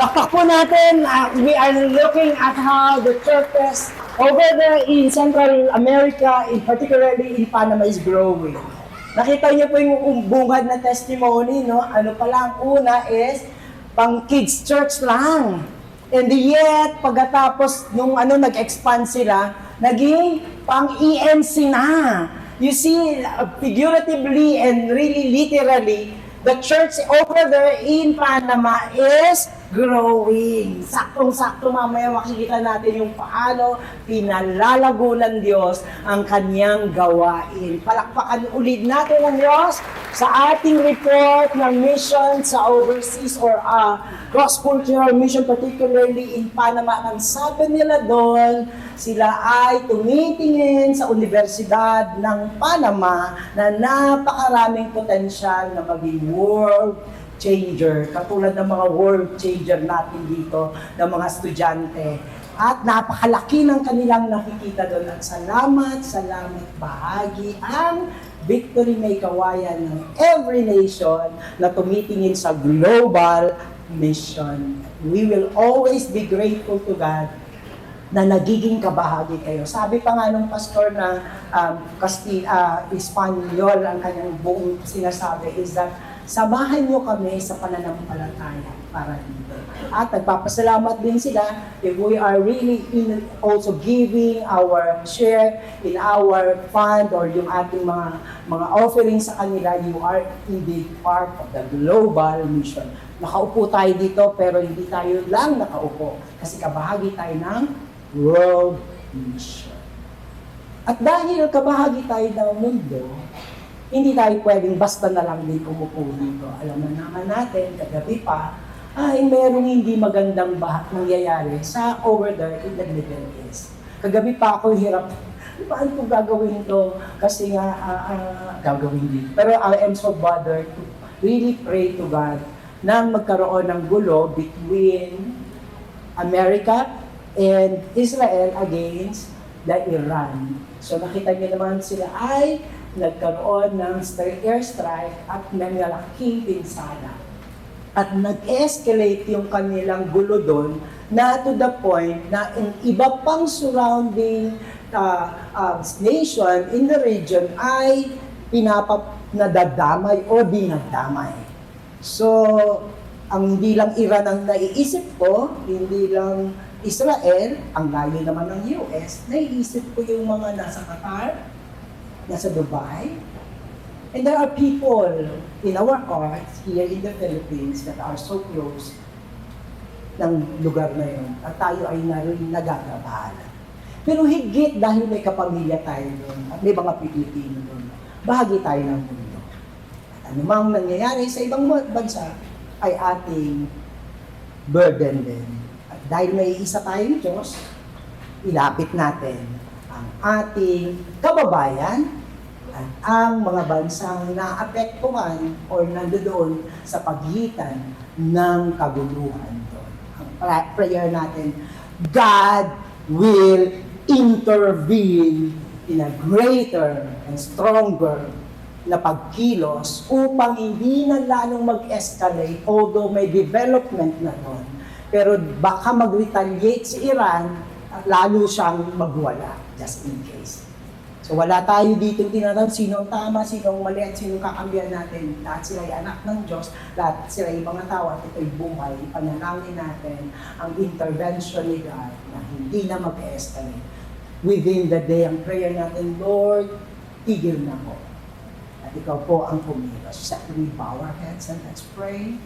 Palakpak po natin. We are looking at how the churches over there in Central America, in particularly in Panama, is growing. Nakita niyo po yung bungad na testimony, no? Ano pa lang, una is pang kids church lang. And yet, pagkatapos nung nag-expand sila, naging pang EMC na. You see, figuratively and really literally, the church over there in Panama is growing. Saktong-sakto mamaya makikita natin yung paano pinalalago ng Diyos ang kanyang gawain. Palakpakan ulit natin ang Diyos sa ating report ng mission sa overseas or cross-cultural mission, particularly in Panama. Ang sabi nila doon, sila ay tumitingin sa Universidad ng Panama na napakaraming potensyal na maging world changer, katulad ng mga world changer natin dito, ng mga estudyante. At napakalaki ng kanilang nakikita doon. At salamat bahagi ang Victory May Kawayan ng every nation na tumitingin sa global mission. We will always be grateful to God na nagiging kabahagi kayo. Sabi pa nga nung pastor na Espanyol, ang kanyang buong sinasabi is that samahan nyo kami sa pananampalataya para dito. At nagpapasalamat din sila if we are really also giving our share in our fund or yung ating mga offerings sa kanila. You are indeed part of the global mission. Nakaupo tayo dito pero hindi tayo lang nakaupo kasi kabahagi tayo ng world mission. At dahil kabahagi tayo ng mundo, hindi tayo pwedeng basta na lang din umupo dito. Alam na naman natin, kagabi pa, ay merong hindi magandang nangyayari sa over there in the Middle East. Kagabi pa ako hirap, paano ko gagawin to? Kasi nga, gagawin din. Pero I am so bothered to really pray to God na magkaroon ng gulo between America and Israel against the Iran. So nakita niyo naman sila ay nagkaroon ng airstrike at malaking pinsala. At nag-escalate yung kanilang gulo doon na to the point na in iba pang surrounding nation in the region ay nadadamay o dinadamay. So, ang hindi lang Iran ang naiisip ko, hindi lang Israel, ang layo naman ng US, naiisip ko yung mga nasa Qatar, nasa Dubai, and there are people in our hearts here in the Philippines that are so close ng lugar na yun at tayo ay nagagabahala. Pero higit dahil may kapamilya tayo doon at may mga Pilipino doon, bahagi tayo ng mundo. At anumang nangyayari sa ibang bansa ay ating burden din. At dahil may isa tayong Diyos, ilapit natin ang ating kababayan at ang mga bansang naapektuhan o nandoon sa pagitan ng kaguluhan doon. Ang prayer natin, God will intervene in a greater and stronger na pagkilos upang hindi na lalong mag-escalate, although may development na doon. Pero baka mag-retaliate si Iran at lalo siyang magwala, just in case. So wala tayo dito tinatawag sino ang tama, sino ang mali, at sino kakambihan natin. Lahat sila ay anak ng Diyos, lahat sila ay mga tao at ito'y buhay. Ipanalangin natin ang intervention ni God na hindi na mag-escalate. Within the day, ang prayer natin, Lord, tigil na po. At ikaw po ang kumilos. Shall we bow our heads and let's pray?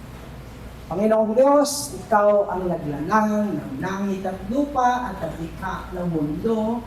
Panginoong Diyos, Ikaw ang naglanang ng langit at lupa at likha ng mundo.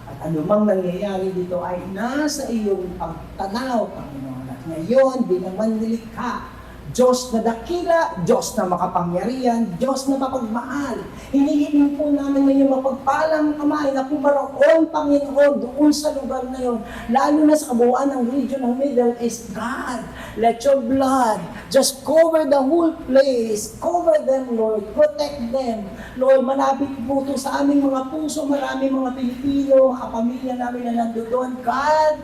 At anumang nangyayari dito ay nasa iyong pagtanaw, Panginoon. At ngayon, bilang manlilikha, Diyos na dakila, Diyos na makapangyarihan, Diyos na mapagmahal. Hinihiling po namin ngayon mapagpalang kamay na pumaroon, Panginoon, doon sa lugar na yun. Lalo na sa kabuuan ng region ng Middle East. God, let your blood just cover the whole place. Cover them, Lord. Protect them. Lord, malapit po ito sa aming mga puso, maraming mga Pilipino, kapamilya namin na nandoon. God,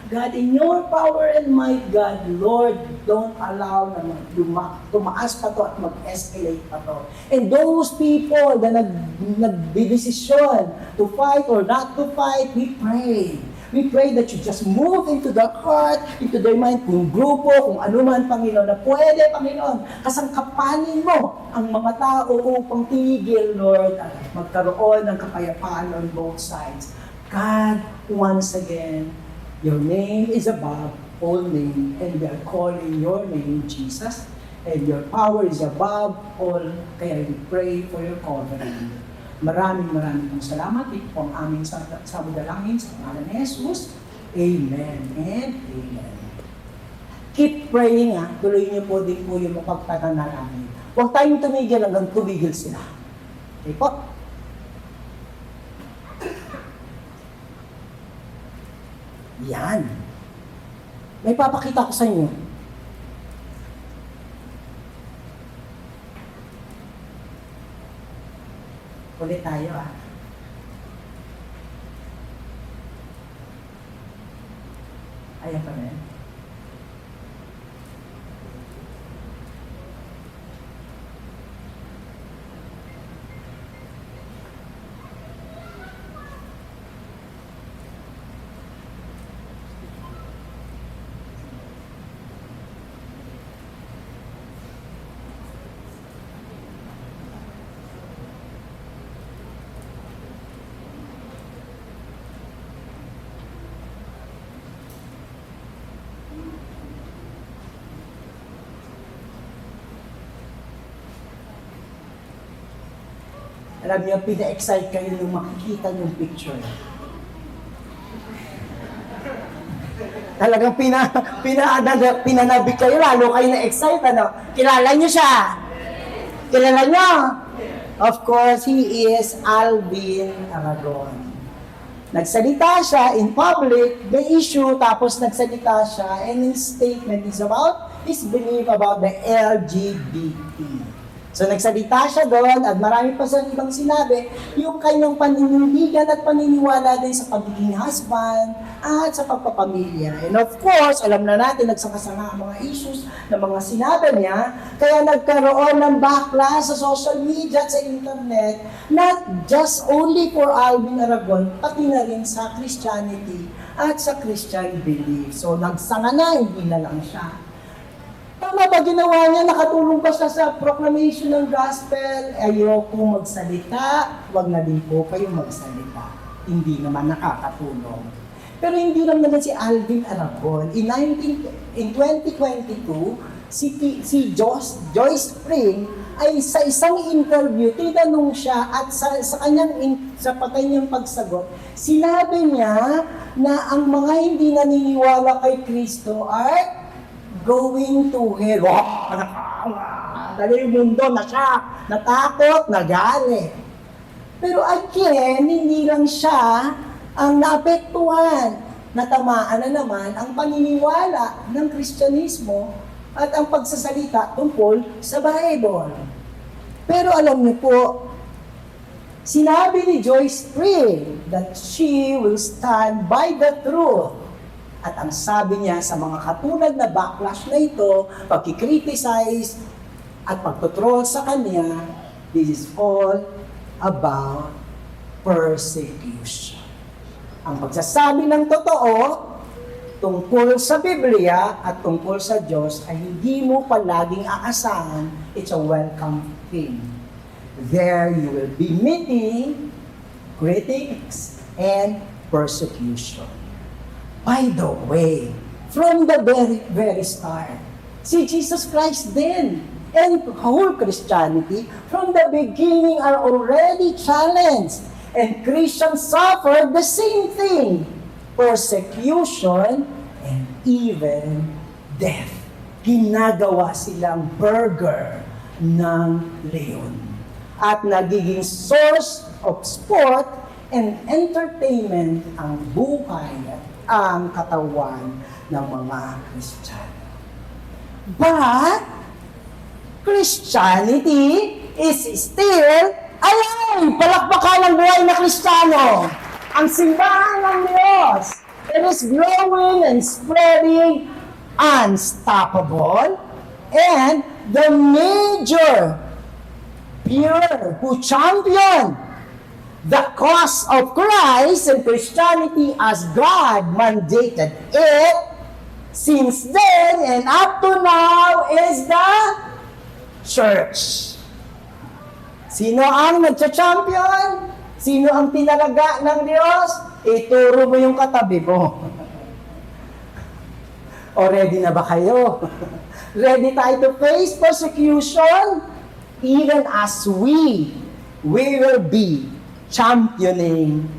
God, in your power and might, God, Lord, don't allow na tumaas pa to at mag-escalate pa to. And those people na nagdidesisyon to fight or not to fight, we pray. We pray that you just move into their heart, into their mind, kung grupo, kung ano man, Panginoon, na pwede, Panginoon, kasangkapanin mo ang mga tao upang tigil, Lord, at magkaroon ng kapayapaan on both sides. God, once again, your name is above all name, and we are calling your name, Jesus, and your power is above all, kaya we pray for your covering. Maraming pong salamat. Ito po ang aming samudalangin sa pangalan ni Jesus. Amen and amen. Keep praying, ha. Tuloy niyo po din po yung mapagpatanalangin. Huwag tayong tumigil hanggang tumigil sila. Okay po? Yan. May papakita ko sa inyo. Ulit tayo, ha. Ayan pa rin. Alam niyo, pina-excite kayo nung makikita yung picture. Talagang pinanabik kayo, lalo kayo na-excite, ano? Kilala niyo siya? Kilala niyo? Of course, he is Alvin Aragon. Nagsalita siya in public, the issue, tapos nagsalita siya, and his statement is about his belief about the LGBT. So nagsalita siya doon at marami pa sa ibang sinabi yung kanyang paninindigan at paniniwala din sa pagiging husband at sa pagpapamilya. And of course, alam na natin, nagsakasama ang mga issues na mga sinabi niya, kaya nagkaroon ng backlash sa social media at sa internet, not just only for Alvin Aragon, pati na rin sa Christianity at sa Christian belief. So nagsanga na, hindi na lang siya. Tama ba ginawa niya? Nakatulong pa siya sa proclamation ng gospel. Ayoko magsalita, wag na din po kayong magsalita. Hindi naman nakakatulong. Pero hindi lang naman si Alvin Aragon. In 2022, si Joyce Spring ay sa isang interview, tinanong siya at sa kanyang pagsagot, sinabi niya na ang mga hindi naniniwala kay Kristo ay going to hell. Dali yung mundo na siya, natakot, nagalit. Pero again, hindi lang siya ang naapektuhan. Natamaan na naman ang paniniwala ng Kristyanismo at ang pagsasalita tungkol sa Bible. Pero alam niyo po, sinabi ni Joyce Spring that she will stand by the truth. At ang sabi niya sa mga katulad na backlash na ito, pagkikriticize at pagtutroll sa kanya, this is all about persecution. Ang pagsasabi ng totoo tungkol sa Biblia at tungkol sa Diyos ay hindi mo palaging aasahan, it's a welcome thing. There you will be meeting critics and persecution. By the way, from the very start, si Jesus Christ din and whole Christianity from the beginning are already challenged. And Christians suffer the same thing, persecution and even death. Ginagawa silang burger ng leon at nagiging source of sport and entertainment ang buhay at ang katawan ng mga Kristiyano. But Christianity is still alive! Palakpakan ng buhay na Kristiyano! Ang simbahan ng Diyos It is growing and spreading unstoppable. And the major peer who championed the cause of Christ and Christianity as God mandated it, since then and up to now, is the church. Sino ang nagcha-champion? Sino ang tinalaga ng Diyos? Ituro mo yung katabi mo. O ready na ba kayo? Ready tayo to face persecution? Even as we will be championing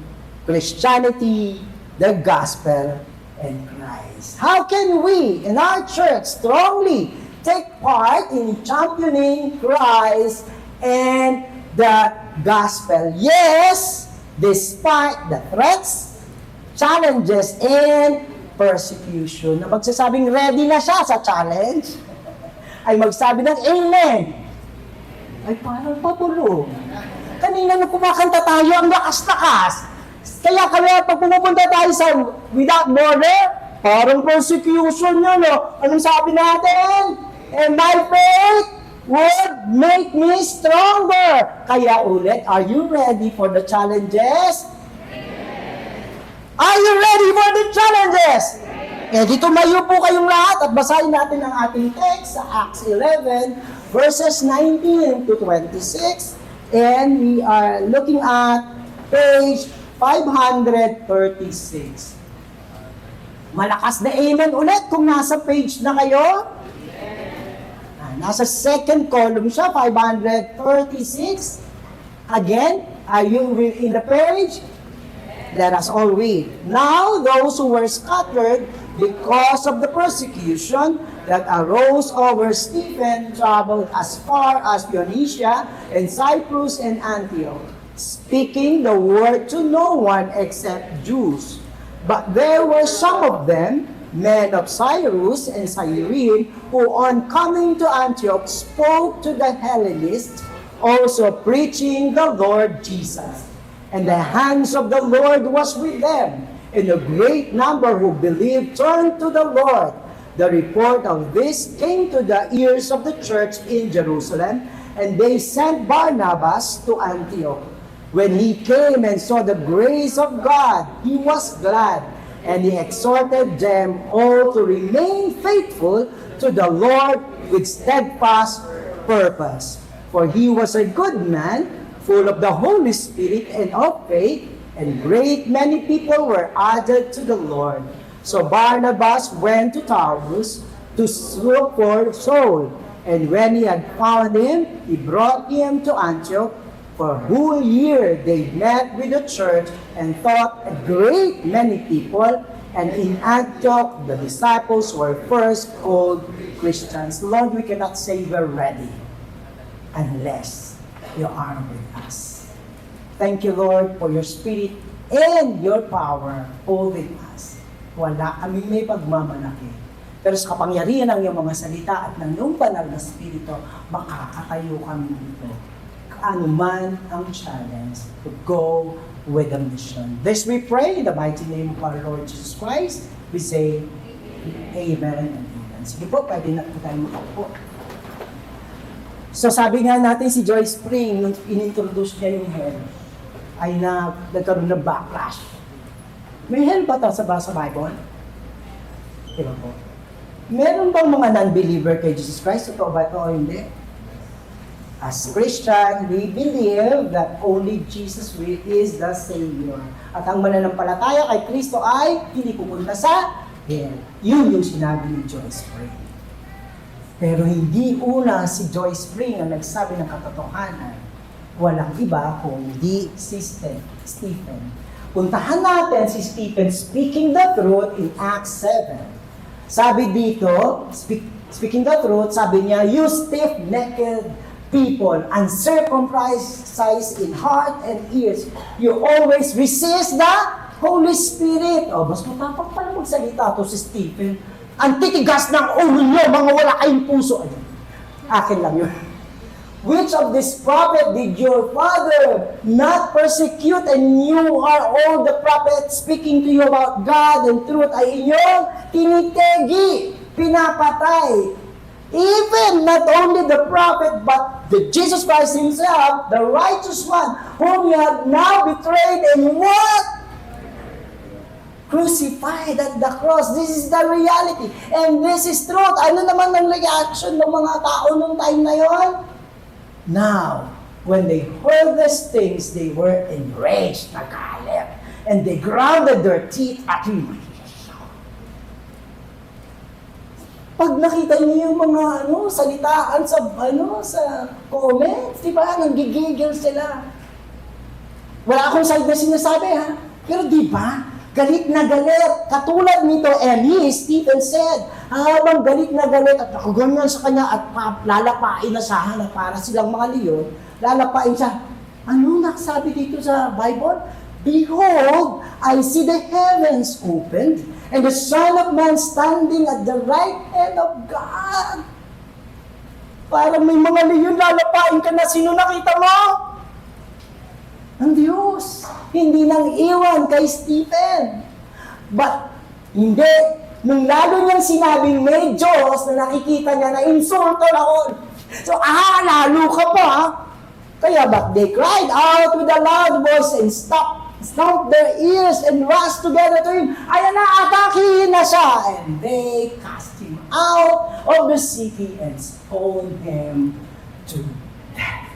Christianity, the gospel, and Christ. How can we in our church strongly take part in championing Christ and the gospel? Yes, despite the threats, challenges, and persecution. Na magsasabing ready na siya sa challenge, ay magsabi ng amen. Ay parang patulog. Kanina nung kumakanta tayo, ang lakas-lakas. Kaya pag pumupunta tayo sa Without Border, parang persecution yun, no? Anong sabi natin? And my faith would make me stronger. Kaya ulit, are you ready for the challenges? Are you ready for the challenges? Eh, dito tumayo po kayong lahat at basahin natin ang ating text sa Acts 11, verses 19 to 26. And we are looking at page 536. Malakas na amen ulit kung nasa page na kayo. Nasa second column siya, 536. Again, are you in the page? Let us all read. Now, those who were scattered because of the persecution that arose over Stephen traveled as far as Phoenicia and Cyprus and Antioch, speaking the word to no one except Jews. But there were some of them, men of Cyrus and Cyrene, who on coming to Antioch spoke to the Hellenists, also preaching the Lord Jesus. And the hands of the Lord was with them, and a great number who believed turned to the Lord. The report of this came to the ears of the church in Jerusalem, and they sent Barnabas to Antioch. When he came and saw the grace of God, he was glad, and he exhorted them all to remain faithful to the Lord with steadfast purpose. For he was a good man, full of the Holy Spirit and of faith, and great many people were added to the Lord. So Barnabas went to Tarsus to look for Saul, and when he had found him, he brought him to Antioch. For a whole year they met with the church and taught a great many people, and in Antioch the disciples were first called Christians. Lord, we cannot say we're ready unless you are with us. Thank you, Lord, for your Spirit and your power holding us. Wala kami may pagmamalaki. Pero sa kapangyarihan ng iyong mga salita at ng iyong banal na Espiritu, makakatayo kami dito. Ano man ang challenge to go with the mission. This we pray in the mighty name of our Lord Jesus Christ. We say, Amen and Amen. Sige po, pwede na po tayo makaupo. So sabi nga natin si Joyce Spring, nung inintroduce niya yung hell, ay nagkaroon ng backlash. May hell ba ito sa Bible? Diba po? Meron bang mga non-believer kay Jesus Christ? Totoo ba ito o hindi? As Christian, we believe that only Jesus is the Savior. At ang mananampalataya kay Kristo ay hindi pupunta sa hell. Yun yung sinabi ni Joyce Spring. Pero hindi una si Joyce Spring ang nagsabi ng katotohanan. Walang iba kundi si Stephen. Puntahan natin si Stephen speaking the truth in Acts 7. Sabi dito, speaking the truth, sabi niya, you stiff-necked people, uncircumcised in heart and ears, you always resist the Holy Spirit. O, mas matapang pala magsalita to si Stephen. Ang titigas ng ulo nyo, mga wala kayong puso. Akin lang yun. Which of this prophet did your father not persecute, and you are all the prophets speaking to you about God and truth ay inyong tinitegi, pinapatay. Even not only the prophet, but the Jesus Christ himself, the righteous one, whom you have now betrayed and what? Crucified at the cross. This is the reality. And this is truth. Ano naman ang reaction ng mga tao nung time na yon? Now, when they heard these things, they were enraged, nagalit, and they grounded their teeth at him. Pag nakita niyo yung mga salitaan sa comments, di ba? Nanggigigil sila. Wala akong side na sinasabi, ha? Pero di ba? Galit na galit. Katulad nito, and Stephen said, habang galit na galit at nakaganyan sa kanya at lalapain na siya na para silang mga leon, lalapain siya. Ano nakasabi dito sa Bible? Behold, I see the heavens opened and the Son of Man standing at the right hand of God. Parang may mga leon, lalapain ka na. Sino nakita mo? Ang Diyos. Hindi nang iwan kay Stephen. But, hindi. Nung lalo niyang sinabing may Diyos na nakikita niya na insulto ako. So, lalo ka pa. Kaya, but they cried out with a loud voice and stopped their ears and rushed together to him. Ayan na, atakihin na siya. And they cast him out of the city and stoned him to death.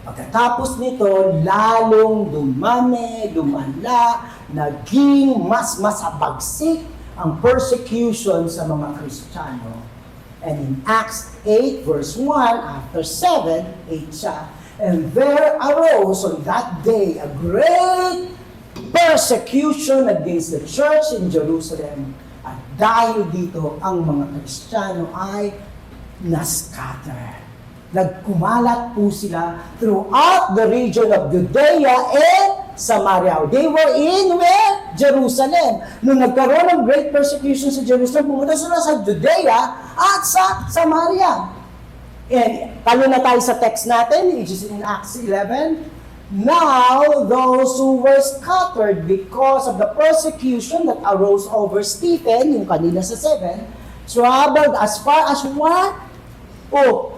Pagkatapos nito, lalong lumala, naging mas masabagsik ang persecution sa mga Kristiyano. And in Acts 8 verse 1, after 7, 8 siya, and there arose on that day a great persecution against the church in Jerusalem. At dahil dito, ang mga Kristiyano ay nascatter. Nagkumalat po sila throughout the region of Judea and Samaria. They were in where? Jerusalem. Nung nagkaroon ng great persecution sa Jerusalem, pumunta sila sa Judea at sa Samaria. And talo na tayo sa text natin, which is in Acts 11. Now, those who were scattered because of the persecution that arose over Stephen, yung kanina sa 7, traveled as far as what?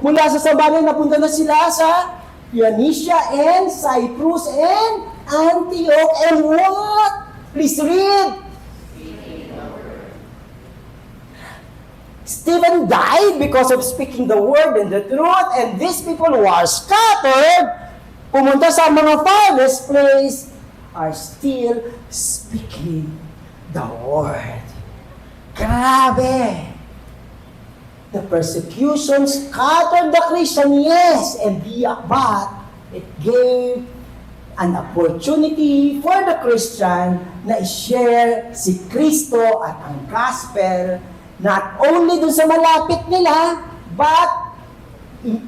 Mula sa Samaria, napunta na sila sa Phoenicia and Cyprus and Antioch and what? Please read. Stephen died because of speaking the word and the truth, and these people who are scattered, pumunta sa mga farthest place, are still speaking the word. Grabe! The persecution scattered the Christian, yes, but it gave an opportunity for the Christian na i-share si Kristo at ang gospel not only dun sa malapit nila, but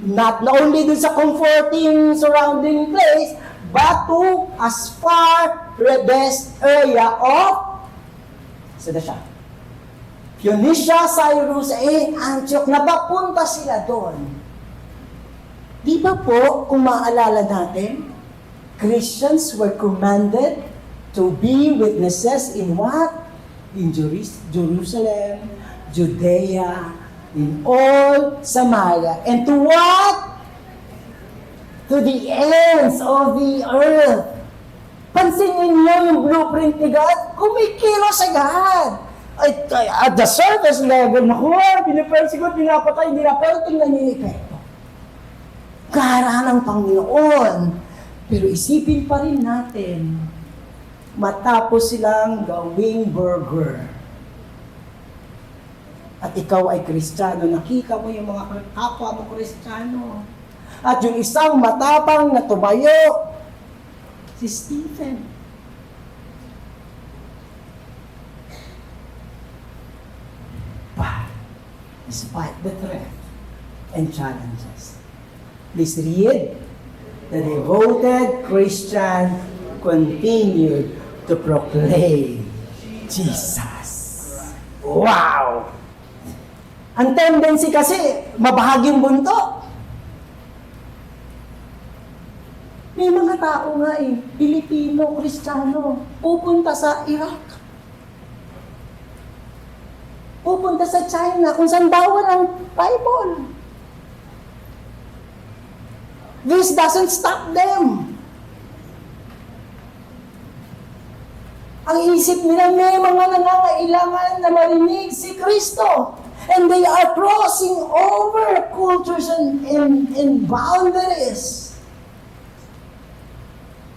not only dun sa comforting surrounding place, but to as far this area of Phoenicia, Cyprus, and Antioch, napapunta sila doon. Di ba po, kung maaalala natin, Christians were commanded to be witnesses in what? In Jerusalem, Judea, in all Samaria, and to what? To the ends of the earth. Pansinin niyo yung blueprint ni God, kumikilos agad. At the surface level, pinipersecute, pinapatay nila, pero tingnan niyo yung epekto. Kaharaan ng Panginoon. Pero isipin pa rin natin, matapos silang gawing burger. At ikaw ay Kristiyano, nakita mo yung mga kapwa mo Kristiyano. At yung isang matapang na tumayo, si Stephen. Despite the threat and challenges. Please read. The devoted Christian continued to proclaim Jesus. Wow! Ang tendency kasi, mabahag yung buntot. May mga tao nga Pilipino, Kristiyano, pupunta sa Iraq. Pupunta sa China, kung saan bawal ang Bible. This doesn't stop them. Ang isip nila, may mga nangangailangan na marinig si Kristo. And they are crossing over cultures and boundaries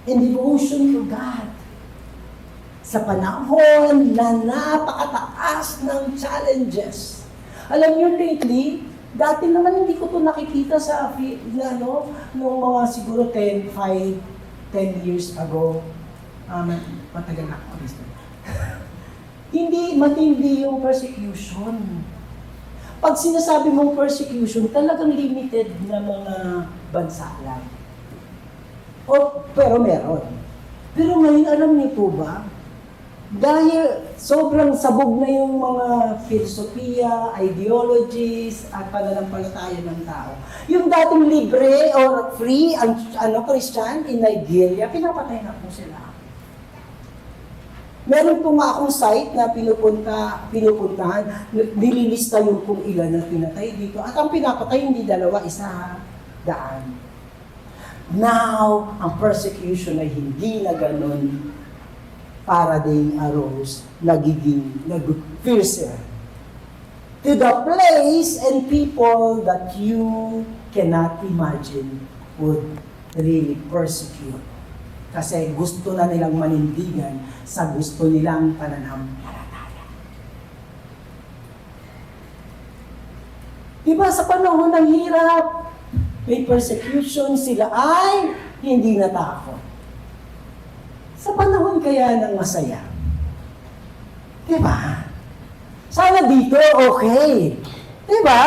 in devotion to God. Sa panahon na napakataas ng challenges. Alam niyo lately, dati naman hindi ko ito nakikita sa nung mga siguro 10 years ago. Matagal na ako Kristo. Hindi matindi yung persecution. Pag sinasabi mong persecution, talagang limited na mga bansa lang. Pero meron. Pero ngayon, alam niyo po ba, dahil sobrang sabog na yung mga filosofiya, ideologies, at pananampalataya ng tao, yung dating libre or free, Christian in Nigeria, pinapatay na po sila. Meron po nga akong site na pinupuntahan, nililista yung kung ilan na pinatay dito. At ang pinapatay, hindi 2, 100. Now, ang persecution ay hindi na ganun. Paradigm arose, nag-fiercer. To the place and people that you cannot imagine would really persecute. Kasi gusto na nilang manindigan sa gusto nilang pananampalataya. Diba sa panahon ng hirap, may persecution, sila ay hindi natakot. Sa panahon kaya ng masaya. Diba? Sana dito, okay. Diba?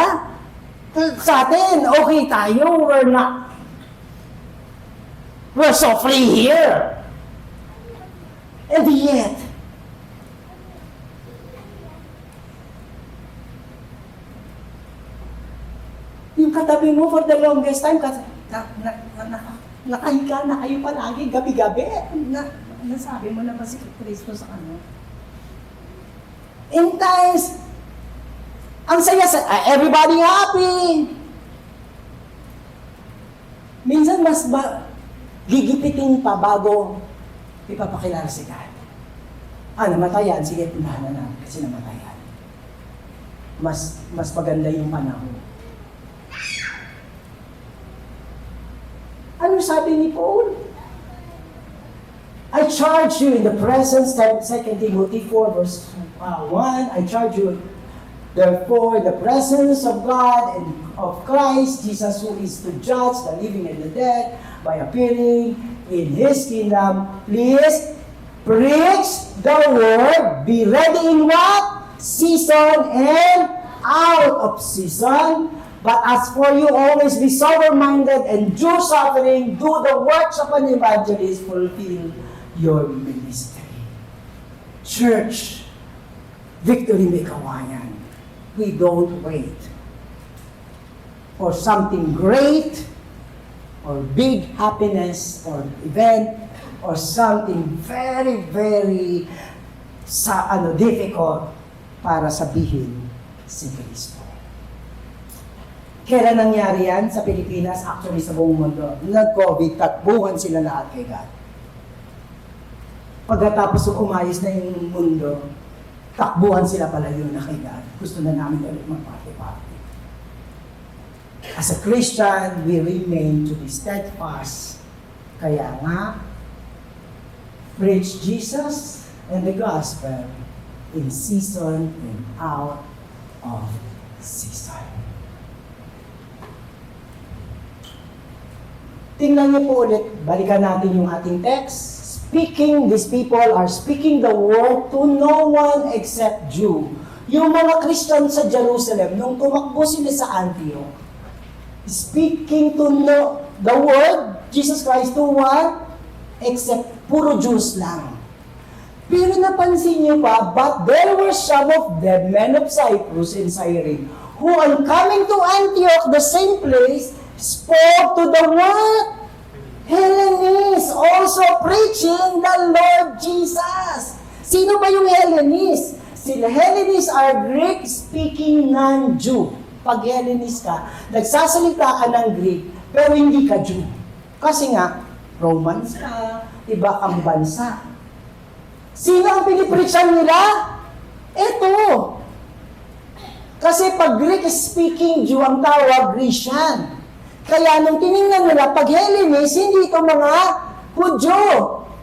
Sa atin, okay tayo, we're so free here. And yet, yung katabi mo for the longest time, nakahiga na kayo palagi, gabi-gabi. Nasabi mo na ba si Kristo sa ano? In times, ang saya everybody happy. Minsan mas gigipitin pa bago ipapakilala si God. Namatayan. Sige, punahan na kasi namatayan. Mas maganda yung panahon. Ano sabi ni Paul? I charge you in the presence, 2 Timothy 4 verse 1, I charge you therefore in the presence of God and of Christ Jesus, who is to judge the living and the dead by appearing in His kingdom. Please preach the word. Be ready in what? Season and out of season. But as for you, always be sober-minded, endure suffering, do the works of an evangelist, fulfill your ministry. Church, Victory May Kawayan, we don't wait for something great or big happiness or event or something very, very difficult para sabihin si Kristo. Kailan nangyari yan sa Pilipinas? Actually, sa buong mundo. Nag-COVID, takbuhan sila lahat kay God. Pagkatapos umayos na yung mundo, takbuhan sila pala yun na kay God. Gusto na namin ulit mag-party-party. As a Christian, we remain to be steadfast. Kaya nga, preach Jesus and the gospel in season and out of season. Tingnan niyo po ulit, balikan natin yung ating text. These people are speaking the word to no one except Jew. Yung mga Christian sa Jerusalem, nung tumakbo sila sa Antioch, speaking to the word, Jesus Christ, to one, except puro Jews lang. Pero napansin niyo pa, but there were some of them, men of Cyprus and Cyrene, who on coming to Antioch, the same place, spoke to the what? Hellenes, also preaching the Lord Jesus. Sino ba yung Hellenes? Sila Hellenes are Greek-speaking non-Jew. Pag Hellenes ka, nagsasalita ka ng Greek, pero hindi ka Jew. Kasi nga, Romans ka, iba kang bansa. Sino ang pinipreachan nila? Ito. Kasi pag Greek-speaking Jew ang tawag, Grecian. Kaya nung tinignan nila, pag Hellenes, hindi ito mga Hudyo,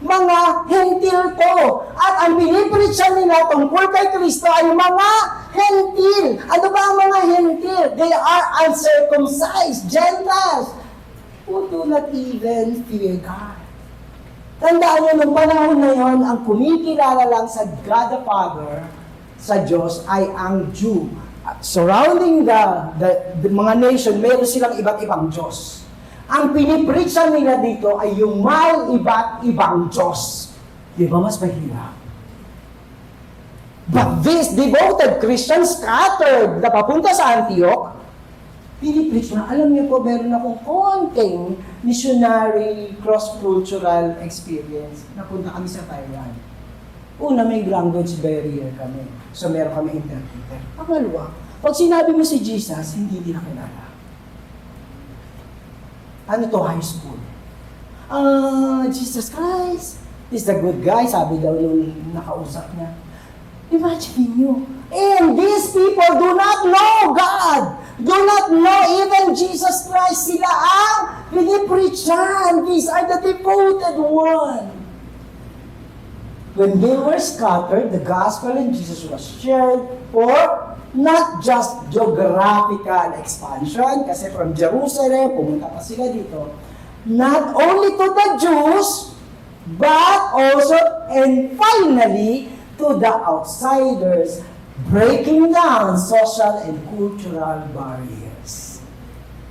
mga Hentil to. At ang pinipreachan nila tungkol kay Kristo ay mga Hentil. Ano ba ang mga Hentil? They are uncircumcised, Gentiles, who do not even fear God. Tandaan nyo, nung panahon na yun, ang kumikilala lang sa God the Father, sa Diyos, ay ang Jew. Surrounding the mga nation, meron silang iba't ibang Diyos. Ang pinipreachan nila dito ay yung may iba't ibang Diyos. Di ba mas mahirap? But these devoted Christians scattered na papunta sa Antioch, pinipreach na, alam niyo po, meron akong konting missionary cross-cultural experience. Napunta kami sa Thailand. Una, may language barrier kami. So, meron kami interpreter. Pangalawa, pag sinabi mo si Jesus, hindi nila kilala. Ano to, high school? Jesus Christ is the good guy, sabi daw nung nakausap niya. Imagine nyo. And these people do not know God. Do not know even Jesus Christ. Sila ang pinipreachan. These are the devoted ones. When they were scattered, the gospel in Jesus was shared for not just geographical expansion, kasi from Jerusalem, pumunta pa sila dito, not only to the Jews, but also, and finally, to the outsiders, breaking down social and cultural barriers.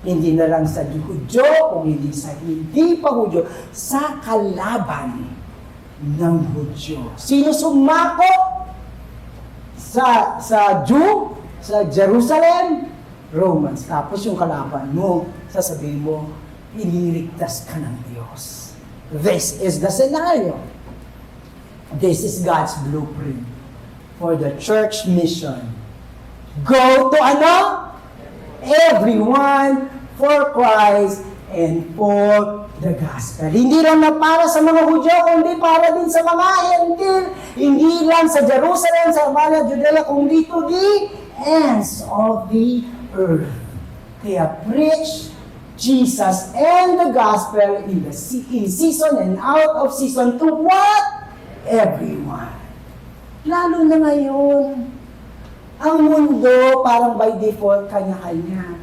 Hindi na lang sa Hudyo, kung hindi sa hindi pa Hudyo, sa kalaban ng Hudyo. Sino sumakop sa Jew, sa Jerusalem? Romans. Tapos yung kalaban mo, sasabihin mo, iniligtas ka ng Diyos. This is the scenario. This is God's blueprint for the church mission. Go to ano? Everyone for Christ and for the gospel. Hindi lang na para sa mga Hudyo, kundi para din sa mga Hentil. Hindi lang sa Jerusalem, sa mga Judea, kundi to the ends of the earth. Kaya preach Jesus and the gospel in season and out of season to what? Everyone. Lalo na ngayon, ang mundo parang by default kanya-kanya.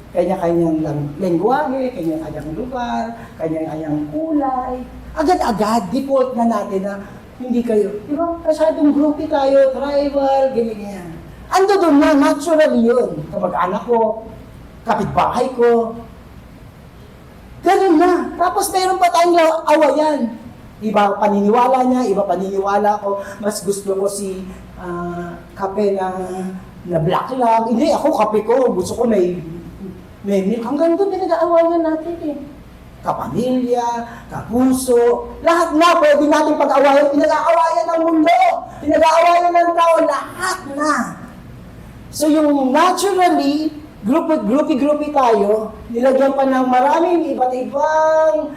Kanya-kanyang lengguwahe, kanya-kanyang lugar, kanya-kanyang kulay. Agad-agad, default na natin na hindi kayo, di ba, masyadong groupie tayo, tribal, ganyan-ganyan. Ando doon na, natural yun. Kamag-anak ko, kapitbahay ko. Ganun na. Tapos meron pa tayong awayan. Iba paniniwala niya, iba paniniwala ko. Mas gusto ko si kape na black lang. Hindi, ako kape ko. Gusto ko may milk. Hanggang doon pinag-aawayan natin eh. Kapamilya, kapuso, lahat na pwede natin pag-awayan. Pinag-aawayan ng mundo. Pinag-aawayan ng tao. Lahat na. So yung naturally, groupie tayo, nilagyan pa ng maraming iba't ibang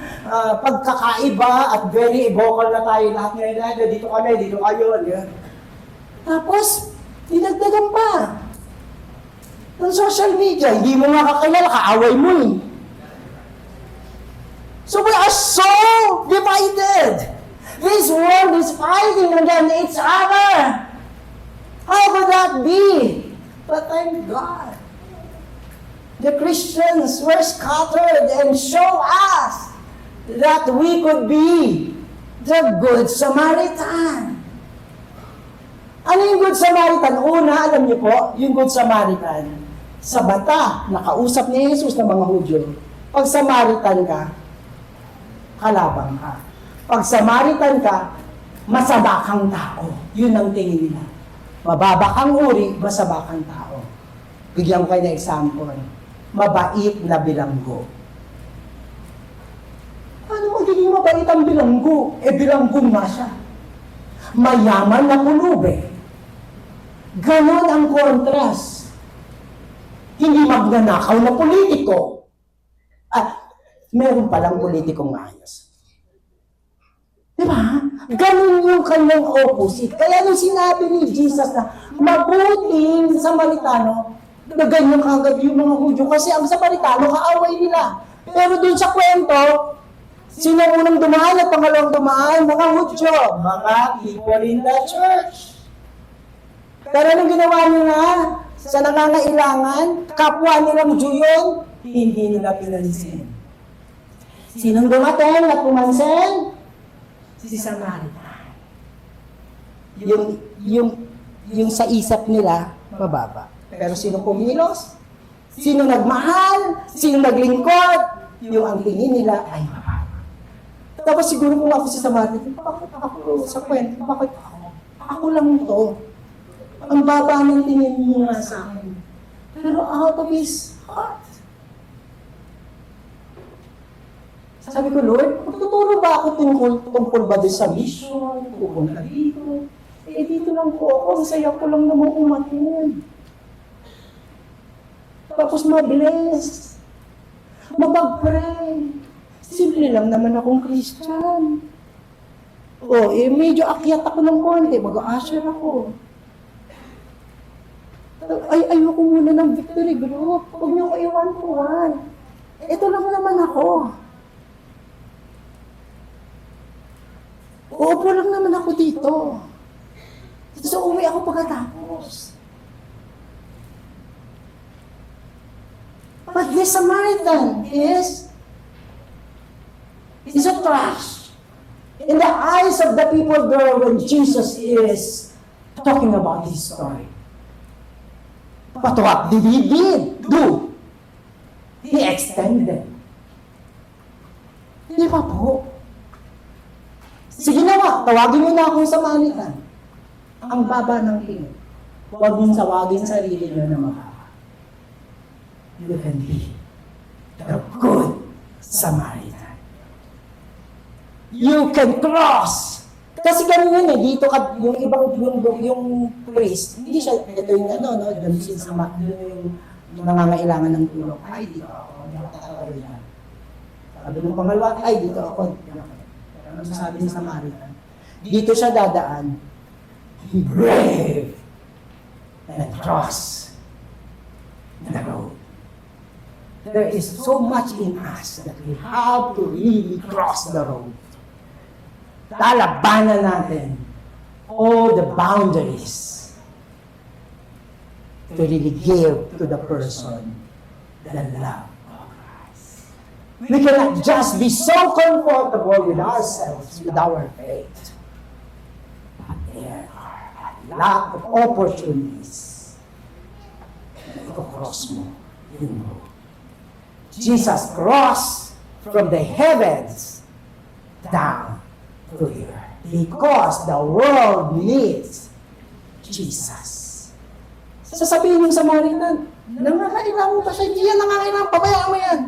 pagkakaiba at very vocal na tayo lahat ngayon. Dito kami, dito kayo. Yan. Tapos, dinagdagan pa. Ng social media, hindi mo nga kakilala, kaaway mo eh. So we are so divided. This world is fighting against each other. How could that be? But thank God. The Christians were scattered and show us that we could be the Good Samaritan. Ano yung Good Samaritan? Una, alam niyo po, yung Good Samaritan, sa bata, nakausap ni Jesus ng mga Hudyo. Pag Samaritan ka, kalabang ka. Pag Samaritan ka, masaba kang tao. Yun ang tingin nila. Mababa kang uri, masaba kang tao. Bigyan ko kayo ng example. Mabait na bilanggo. Ano magiging mabait ang bilanggo? Bilanggo nga siya. Mayaman na pulube. Ganon ang kontras. Hindi magnanakaw na politiko. Meron palang politikong maayos. Diba? Ganon yung kanyang opposite. Kaya nung sinabi ni Jesus na mabuting Samaritano, na ganyan kagad yung mga Hudyo. Kasi ang Samaritano, kaaway nila. Pero dun sa kwento, sino unang dumaan at pangalawang dumaan? Mga Hudyo. Mga people in the church. Pero anong ginawa nila sa nangangailangan, kapwa nilang Diyo yun, hindi nila pinansin. Sinong dumating at pumansin? Si Samaritan. Yung sa isip nila, mababa. Pero sino pumilos? Sino nagmahal? Sino naglingkod? Yung ang tingin nila ay mababa. Tapos siguro kung ako si Samaritan, bakit ako sa kwento? Bakit ako? Ako lang to. Ang baba ng tingin niyo nga sa akin. Pero out of his heart. Sabi ko, Lord, tuturo ba ako tungkol ba doon sa mission? Pupunta dito? Dito lang po ako. Saya ko lang naman umatin. Tapos mabilis. Mapag-pray. Simple lang naman akong Christian. Medyo akyat ako ng konti. Mag-a-usher ako. Ayoko muna ng victory group. Huwag niyo ko iwan-tuwan. Ito lang naman ako. Uupo lang naman ako dito. So, uwi ako pagkatapos. But this Samaritan is a trash. In the eyes of the people there when Jesus is talking about his story. But what did he do? He extended. Di ba po? Sige na, tawagin mo na akong Samaritan. Ang baba ng tingin. Huwag mong tawagin sarili niyo na mababa. You can be the good Samaritan. You can cross. Kasi ganun yun dito yung ibang, yung priest, hindi siya, ito yung damisin sa yung nangangailangan ng tulong. Ay, dito ako, hindi ako tatawag yan. Sabi ng pangalawa, ay, dito ako. Ano sabi ni Samaritan? Dito siya dadaan. Be brave and cross the road. There is so much in us that we have to really cross the road. Lalabanan natin all the boundaries to really give to the person the love of Christ. We cannot just be so comfortable with ourselves, with our faith. But there are a lot of opportunities to cross mo yung road. Jesus crossed from the heavens down to here. Because the world needs Jesus. Sasabihin yung Samaritan, nangangailangan pa siya, hindi yan nangangailangan, pabayaan mo yan.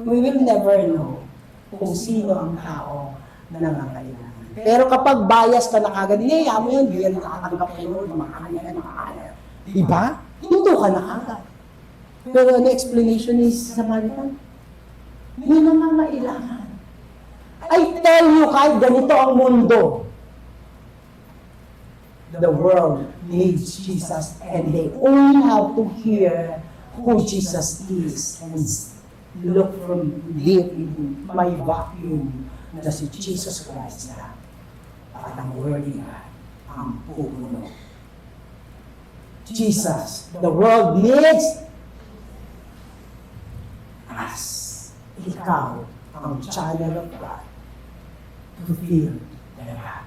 We will never know kung sino ang tao na nangangailangan. Pero kapag bias ka na kagad, hayaan mo yan, hindi yan nakatanggap kayo, makakaya. Diba? Hinto ka na kagad. Pero ano explanation ni Samaritan? May nangangailangan. I tell you, kahit ganito ang mundo, the world needs Jesus and they only have to hear who Jesus is and look from deep into my vacuum na si Jesus Christ na at ang word niya ang pupuno. Jesus, the world needs us. Ikaw ang channel of God to feel the wrath.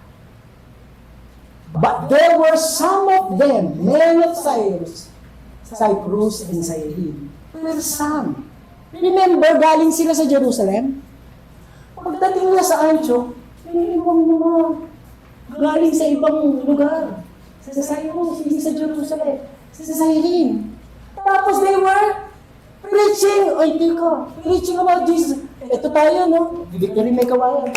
But there were some of them, men of Cyprus and Cyrene. There were some. Remember, galing sila sa Jerusalem? Pagdating nila sa Antioch, may ibang mga galing sa ibang lugar. Sa Cyprus, hindi sa Jerusalem. Sa Cyrene. Tapos they were preaching, ay tika, preaching about Jesus. Ito tayo, no? Victory may kawalan.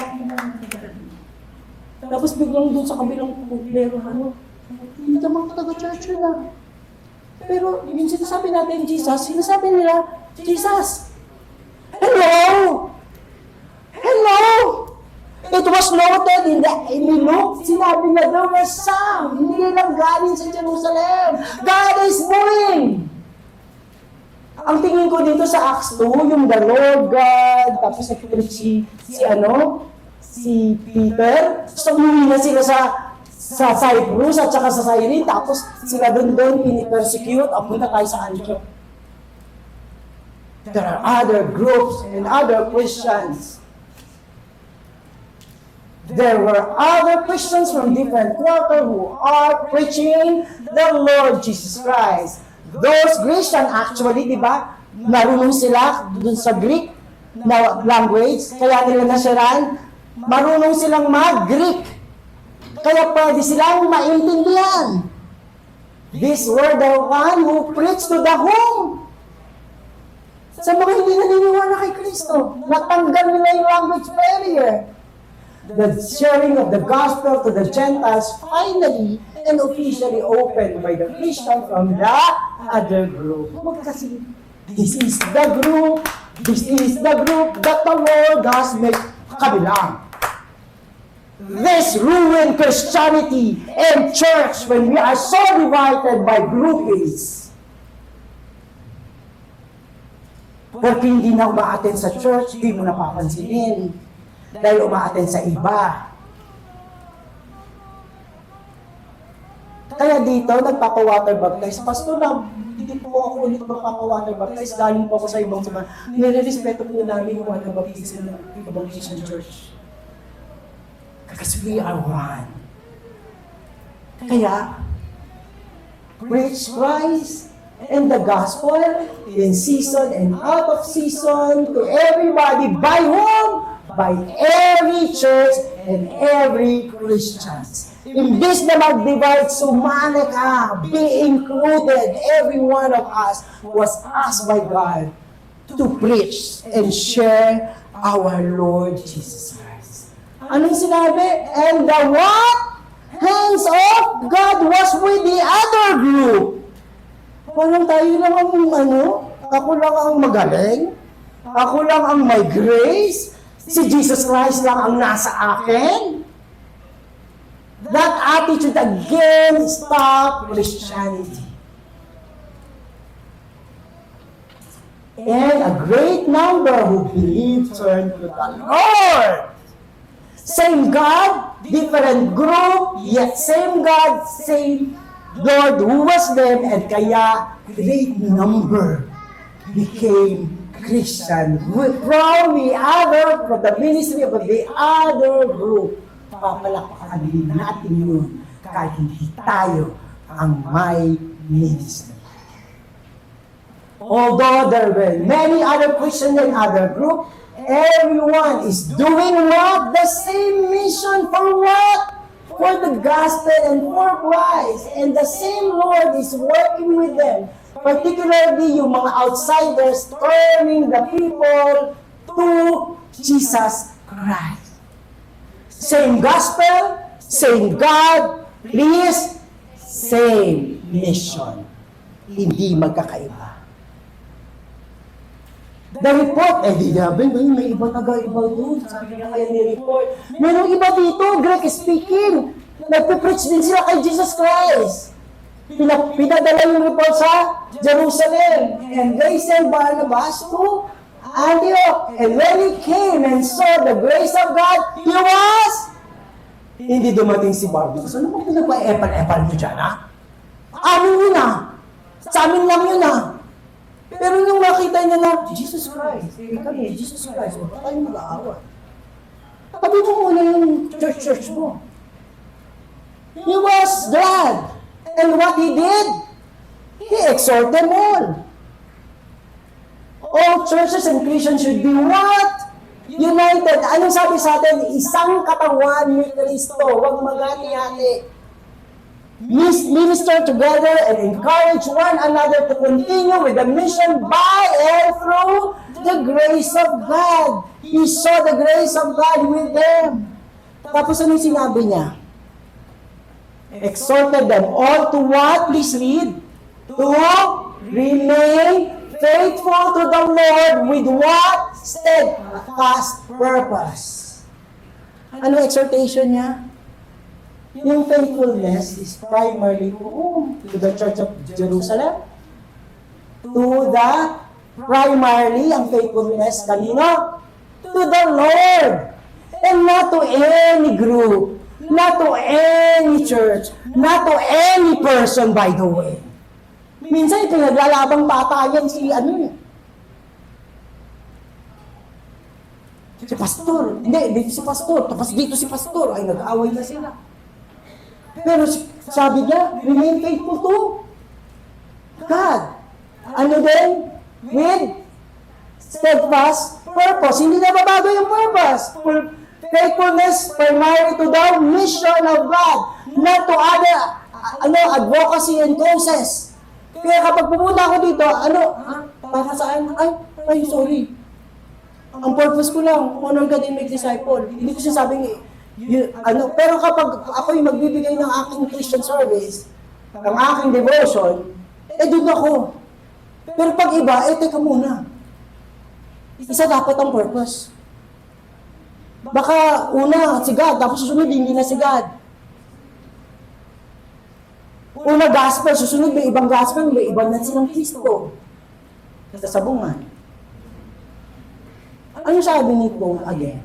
Tapos biglang doon sa kabilang meron, hindi naman taga-church na. Pero yung sinasabi natin, Jesus, sinasabi nila, Jesus, hello! Hello! It was noted in Luke, sinabi na there was some, hindi lang galing sa Jerusalem. God is moving! Ang tingin ko dito sa Acts 2, yung the Lord God, tapos si Peter, so umuwi na sila sa Cyprus at saka sa Cyrene, tapos sila doon pinipersecute, punta tayo sa Antioch. There are other groups and other Christians. There were other Christians from different quarters who are preaching the Lord Jesus Christ. Those Christians actually, di ba, marunong sila dun sa Greek na language, kaya nila nasiran, marunong silang mag-Greek. Kaya pwede silang maintindihan. These were the one who preached to the home. Sa mga hindi naniniwala kay Kristo, natanggal nila yung language barrier. The sharing of the gospel to the Gentiles finally and officially opened by the Christian from the other group. Kasi this is the group that the Lord has made kabilang. This ruined Christianity and church when we are so divided by groupings. Porque hindi na umaaten sa church, hindi mo napapansinin. Dahil umaaten sa iba. Kaya dito, nagpapa-water baptize. Pastor na, hindi po ako ulit magpapa-water baptize. Galing po ako sa ibang sama. Nire-respeto po namin yung water baptism ng ibang Christian church. Because we are one. Kaya, preach Christ and the gospel in season and out of season to everybody. By whom? By every church and every Christian. Imbis na mag-divide, sumali ka, be included. Every one of us was asked by God to preach and share our Lord Jesus Christ. Anong sinabi? And the what? Hands of God was with the other group. Parang tayo lang ang ako lang ang magaling, ako lang ang may grace, si Jesus Christ lang ang nasa akin. That attitude again stopped Christianity. And a great number who believed turned to the Lord. Same God, different group, yet same God, same Lord who was them, and kaya great number became Christian from the ministry of the other group. Papalakpakan din natin yun kahit hindi tayo ang may ministry. Although there were many other Christians in other group, everyone is doing what? The same mission for what? For the gospel and for Christ. And the same Lord is working with them. Particularly yung mga outsiders turning the people to Jesus Christ. Same gospel, same God, please, same mission. Hindi magkakaiba. The report, di nabi, may iba taga-iba doon. Sabi niya kaya ni-report. Mayroong iba dito, Greek speaking. Nagpipreach din sila kay Jesus Christ. Pinadala yung report sa Jerusalem. And they sent Barnabas to Antioch. And when he came and saw the grace of God, he was... Hindi dumating si Barnabas. Ano bang pinagpa-epal-epal nyo dyan, ha? Amin yun, ha? Sa amin lang yun, ha? Pero nung nakita niya na, Jesus Christ, kami, Jesus Christ, huwag tayo mag-aawa. Tabi mo muna yung church mo. He was glad. And what he did, he exhorted them all. All churches and Christians should be what? United. Anong sabi sa atin? Isang katawan ni Kristo. Huwag magati-hati. minister together and encourage one another to continue with the mission by and through the grace of God. He saw the grace of God with them. Tapos anong sinabi niya? Exhorted them all to what? Please read. To remain faithful to the Lord with what? Steadfast purpose. Ano exhortation niya? Yung faithfulness is primarily to the Church of Jerusalem. To the, primarily, ang faithfulness kanino? To the Lord. And not to any group. Not to any church. Not to any person, by the way. Minsan, pinaglalabang batayan si si pastor. Hindi, dito si pastor. Tapos dito si pastor. Ay, nag-away na sila. Pero sabi niya, remain faithful to God. Ano din? With steadfast purpose. Hindi na babago yung purpose. Faithfulness primarily to the mission of God. Not to other advocacy and causes. Kaya kapag pumunta ako dito, para saan? Ay, sorry. Ang purpose ko lang, honor God and make disciple. Hindi ko sinasabing, pero kapag ako'y magbibigay ng aking Christian service, ng aking devotion, doon ako. Pero pag iba, teka muna. Isa dapat ang purpose. Baka una, si God, tapos susunod, hindi na si God. Una gospel, susunod may ibang gospel, may ibang na silang Kristo. Sa sabungan. Ano sabi ni Paul again?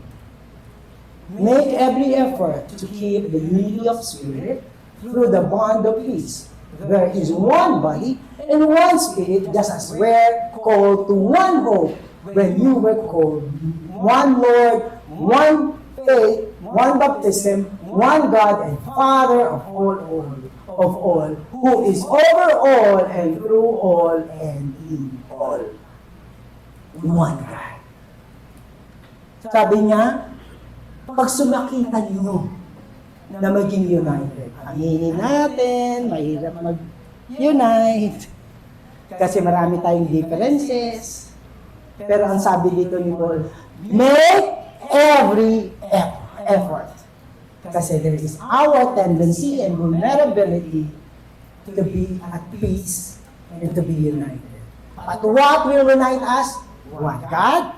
Make every effort to keep the unity of spirit through the bond of peace. There is one body and one spirit, just as we're called to one hope when you were called. One Lord, one faith, one baptism, one God and Father of all, who is over all and through all and in all. One God. Sabi niya, pag sumakita niyo na maging united, aminin natin, mahirap mag-unite, kasi marami tayong differences. Pero ang sabi dito ni Paul, make every effort. Kasi there is our tendency and vulnerability to be at peace and to be united. But what will unite us? One God,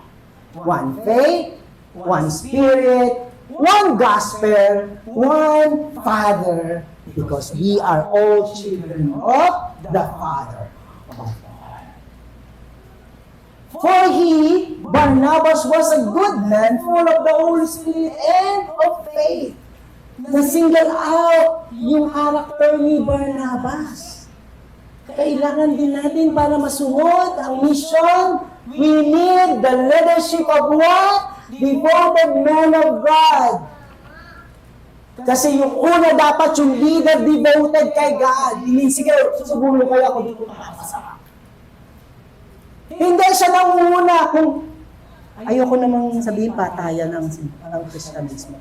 one faith, one Spirit, one gospel, one Father, because we are all children of the Father of all. For he, Barnabas, was a good man, full of the Holy Spirit and of faith. Na-single out yung character ni Barnabas. Kailangan din natin para masunod ang mission. We need the leadership of what? Devoted men of God. Kasi yung una dapat yung leader devoted kay God. Hindi, sige, susubulo kayo ako dito makakasama. Hindi siya nanguna kung ayoko namang sabihin patayan ng Kristyanismo.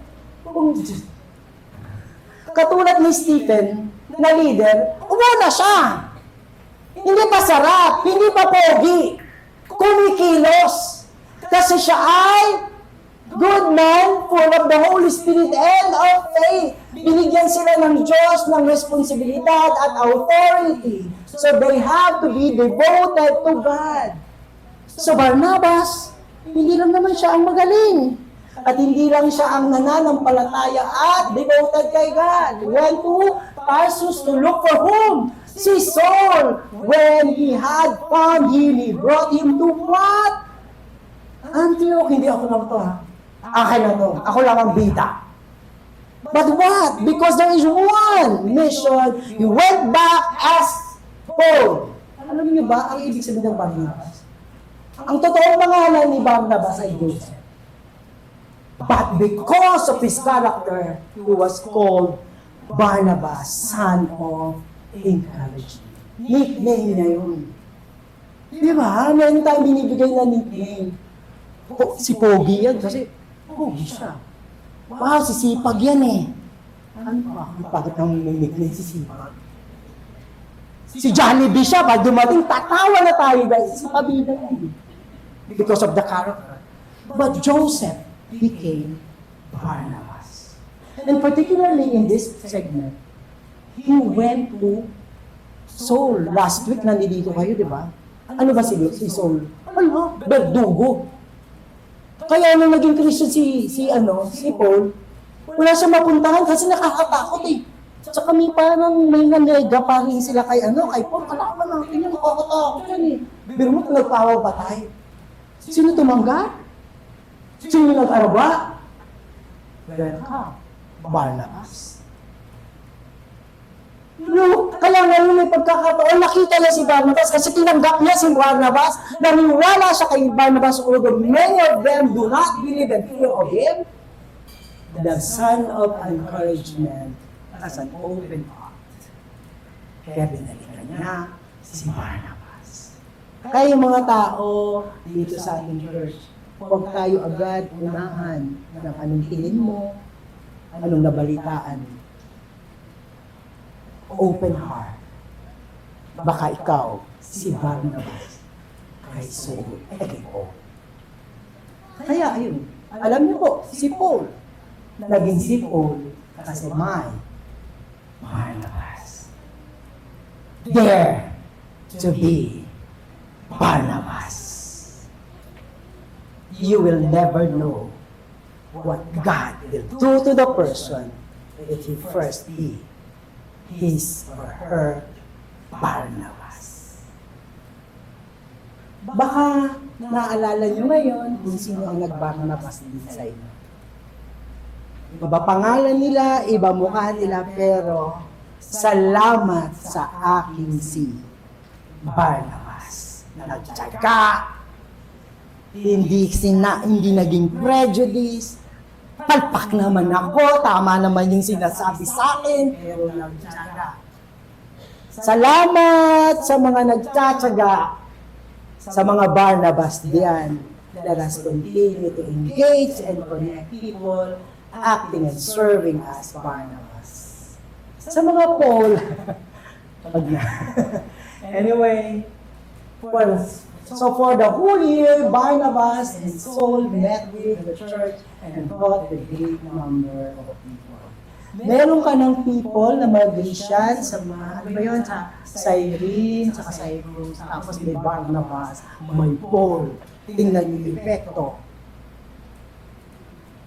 Katulad ni Stephen na leader, umuna siya. Hindi pa sarap, hindi pa pogi. Kumikilos. Kasi siya ay good man, full of the Holy Spirit and of faith. Binigyan sila ng Diyos ng responsibilidad at authority. So they have to be devoted to God. So Barnabas, hindi lang naman siya ang magaling. At hindi lang siya ang nananampalataya at devoted kay God. Went to Tarsus to look for whom? Si Saul. When he had found him, he brought him to what? Antioch. Hindi ako lang to ha. Akin na to. Ako lang ang bida. But what? Because there is one mission. He went back as Paul. Alam niyo ba ang ibig sabihin ng Barnabas? Ang totoong pangalan ni Barnabas ay Joseph. But because of his character, he was called Barnabas, son of encouragement. Nickname niya yun. Di ba? Meron tayong binibigay na nickname. Si Pogi yan kasi Pogi siya. Wow, sisipag yan eh. Ano ba? Bakit ang nickname si Sipag? Si Jollibee siya, pag dumating, tatawa na tayo guys. Si Pabida yun. Because of the character. But Joseph became Barnabas. And particularly in this segment, he went to Saul. Last week, nandito kayo, di ba? Ano ba si Saul? Ano? Berdugo. Kaya nung naging Christian si Paul, wala siya mapuntahan kasi nakakatakot eh. Tsaka may nanega pa rin sila kay Paul, kalaban natin yan, nakakatakot yan eh. Pero mo, nagpapapatay. Sino tumanggap? Sino nag-araba? Welcome, Barnabas. Kaya ngayon may pagkakataon, nakita niya si Barnabas kasi tinanggap niya si Barnabas, naniwala siya kay Barnabas, although many of them do not believe and fear of him, the son of encouragement as an open heart. Kaya binalikan niya si Barnabas. Kaya yung mga tao dito sa ating church, huwag tayo agad unahan ng anong tingin mo, anong nabalitaan. Open heart. Baka ikaw, si Barnabas, kay Saul, kay Paul. Kaya ayun, alam niyo po, si Paul, naging si Paul kasi may Barnabas. Dare to be Barnabas. You will never know what God will do to the person if he first be his or her Barnabas. Baka naalala nyo ngayon kung sino ang nag-Barnabas din sa inyo. Iba pangalan nila, iba mukha nila, pero salamat sa aking si Barnabas. Nagtyaga, hindi naging prejudice, palpak naman ako, tama naman yung sinasabi sa akin, pero nagtyaga. Salamat sa mga nagtyaga, sa mga Barnabas diyan. Let us continue to engage and connect people acting and serving as Barnabas. Sa mga Paul, wag na. Anyway, so for the whole year, Barnabas and Saul met with the church and brought a great number of people. Meron ka ng people na mag-Christian sa mga, sa Cyrene, sa Cyprus, tapos may Barnabas, may Paul. Tingnan yung epekto.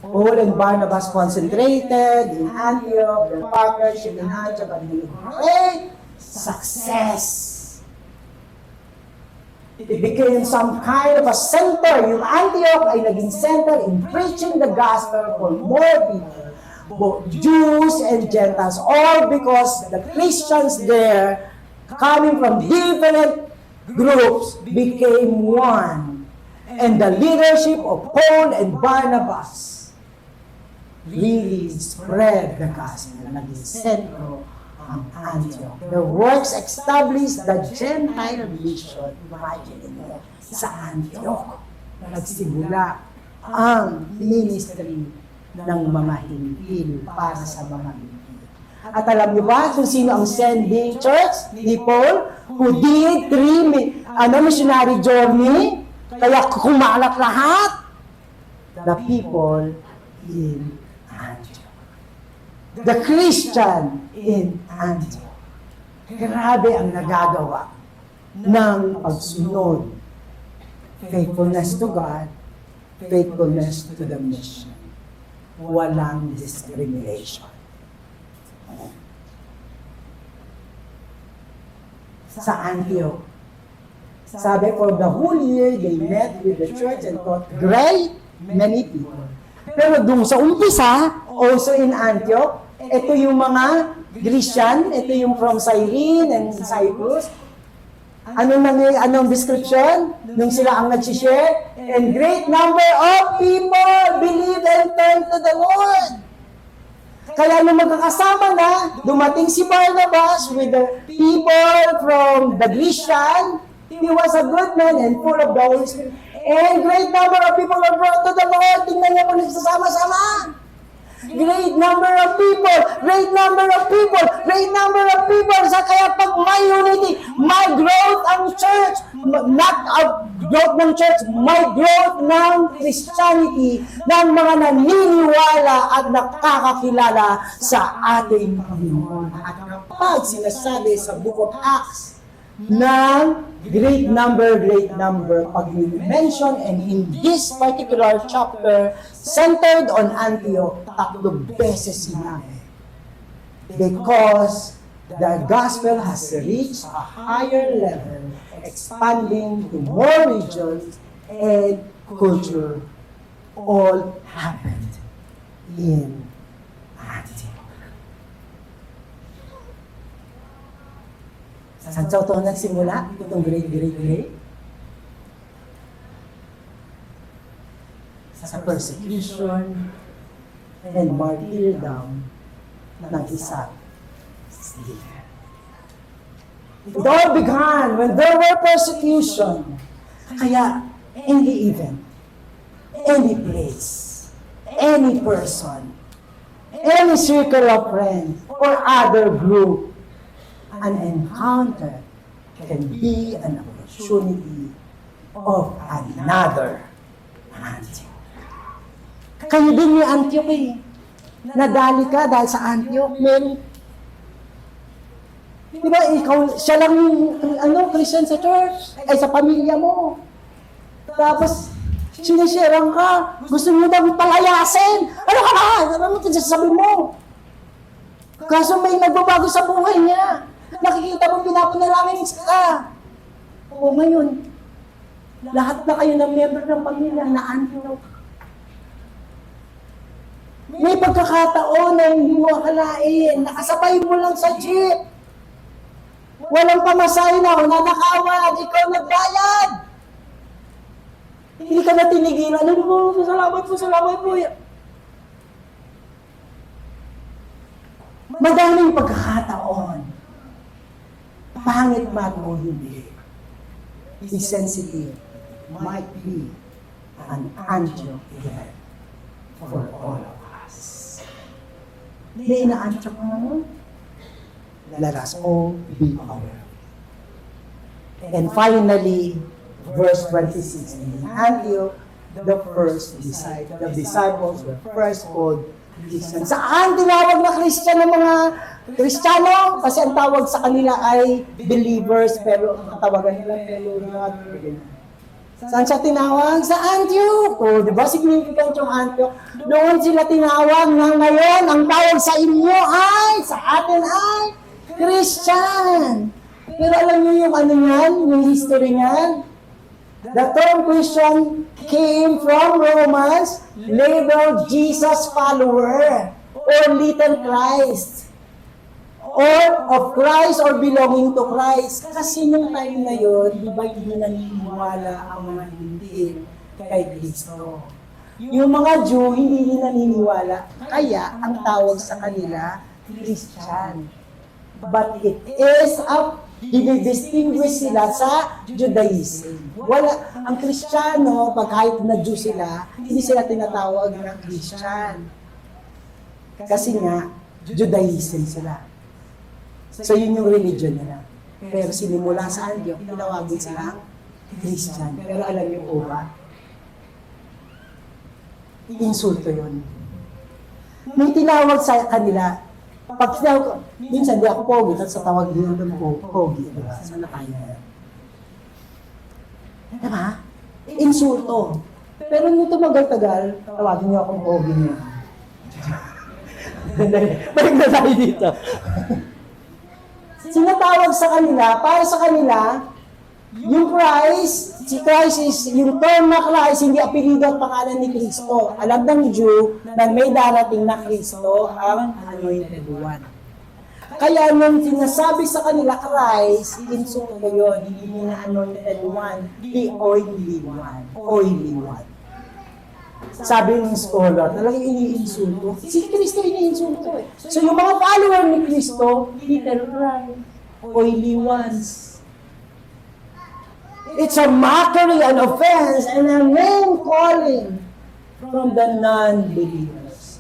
Paul and Barnabas concentrated in Antioch, their partnership in Antioch, and great success. It became some kind of a center. Yung Antioch ay naging center in preaching the gospel for more people, both Jews and Gentiles, all because the Christians there, coming from different groups, became one. And the leadership of Paul and Barnabas really spread the gospel. Naging sentro ang Antioch. The works established the Gentile mission. Imagine mo, sa Antioch, nagsimula ang ministry ng mga Hintil para sa mga Hintil. At alam niyo ba kung sino ang sending church ni Paul? Who did 3 missionary journey? Kaya kumalat lahat. The people in Antioch. The Christian in Antioch. Grabe ang nagagawa ng pagsunod. Faithfulness to God, faithfulness to the mission. Walang discrimination. Sa Antioch, sabi, for the whole year, they met with the church and taught great many people. Pero dun sa umpisa, also in Antioch, ito yung mga Grecian, ito yung from Cyrene and Cyprus. Anong description? Nung sila ang nag-share, and great number of people believe and turn to the Lord. Kaya nung magkakasama na, dumating si Barnabas with the people from the Grecian. He was a good man and full of the Holy Spirit. And great number of people were brought to the Lord. Tingnan niyo kung nagsasama-sama. great number of people, great number of people, great number of people. Sa kaya pag may unity, may growth ang church, not growth ng church, may growth ng Christianity, ng mga naniniwala at nakakakilala sa ating Panginoon. At kapag sinasabi sa Book of Acts ng great number, pag mention and in this particular chapter, centered on Antioch, 3 beses sinabi. Because the gospel has reached a higher level, expanding to more regions and culture. All happened in Antioch. Saan sa ito nagsimula? Itong great? Sa persecution and martyrdom ng isa. Stephen. It all began when there were persecution. Kaya, any event, any place, any person, any circle of friends, or other group, an encounter can be an opportunity of another Antioch. Kayo din yung Antioch eh. Nadali ka dahil sa Antioch. Di ba, ikaw, siya lang yung Christian sa church, ay sa pamilya mo. Tapos, sinisirang ka, gusto mo bang palayasin? Ano ka ba? Ano sasabi mo? Kaso may nagbabago sa buhay niya. Nakikita mo pinapanalangin ka. O ngayon, lahat na kayo ng member ng pamilya na Antioch. May pagkakataon na hindi mo akalain, nakasabay mo lang sa jeep. Walang pamasahe na, nanakawan, ikaw nagbayad. Hindi ka na tinigilan. Ano mo, salamat po. Madaming pagkakataon. Pangit man o hindi. Be sensitive might be an Antioch event for all of us. Hindi ina-Antioch mo. Let us all be aware. And finally, verse 26. In Antioch, the disciples were first called Christians. Saan tinawag na Christian ng mga Kristiyano? Kasi ang tawag sa kanila ay believers, pero ang tawagan nila not. Saan siya tinawag? Sa Antioch. O, di ba? Significant yung Antioch. Doon sila tinawag na ngayon, ang tawag sa inyo ay, sa atin ay, Christian. Pero alam niyo yung ano yan, yung history niyan? The term Christian came from Romans, labeled Jesus follower, or little Christ, or of Christ, or belonging to Christ. Kasi nung time na yun, di ba hindi naniniwala ang mga hindi kay Kristo. Yung mga Jew, hindi naniniwala. Kaya, ang tawag sa kanila, Christian. But it is dinidistinguish sila sa Judaism. Ang Kristiyano, pag kahit na Jew sila, hindi sila tinatawag na Christian. Kasi nga, Judaism sila. So yun yung religion nila. Pero sinimula sa Antioch, tinawagin silang Christian. Pero alam niyo po ba? Insulto yun. May tinawag sa kanila, pag tinawag, minsan di ako pogi, at sa tawag din ako pogi. Diba? Sana tayo na. Diba? Insulto. Pero nung tumagal-tagal, tawagin niyo akong pogi niya. Balik na tayo dito. Sinatawag sa kanila, para sa kanila, yung Christ, si Christ is, yung term na Christ, hindi apelido at pangalan ni Kristo. Alam ng Jew na may darating na Kristo ang anointed one. Kaya nung sinasabi sa kanila Christ, insulto yun, hindi na anointed one, the oily one. Oily one. Sabi ng scholar, talagang iniinsulto. Si Kristo iniinsulto eh. So yung mga follower ni Kristo, little Christ, oily ones. It's a mockery, an offense, and a name-calling from the non-believers.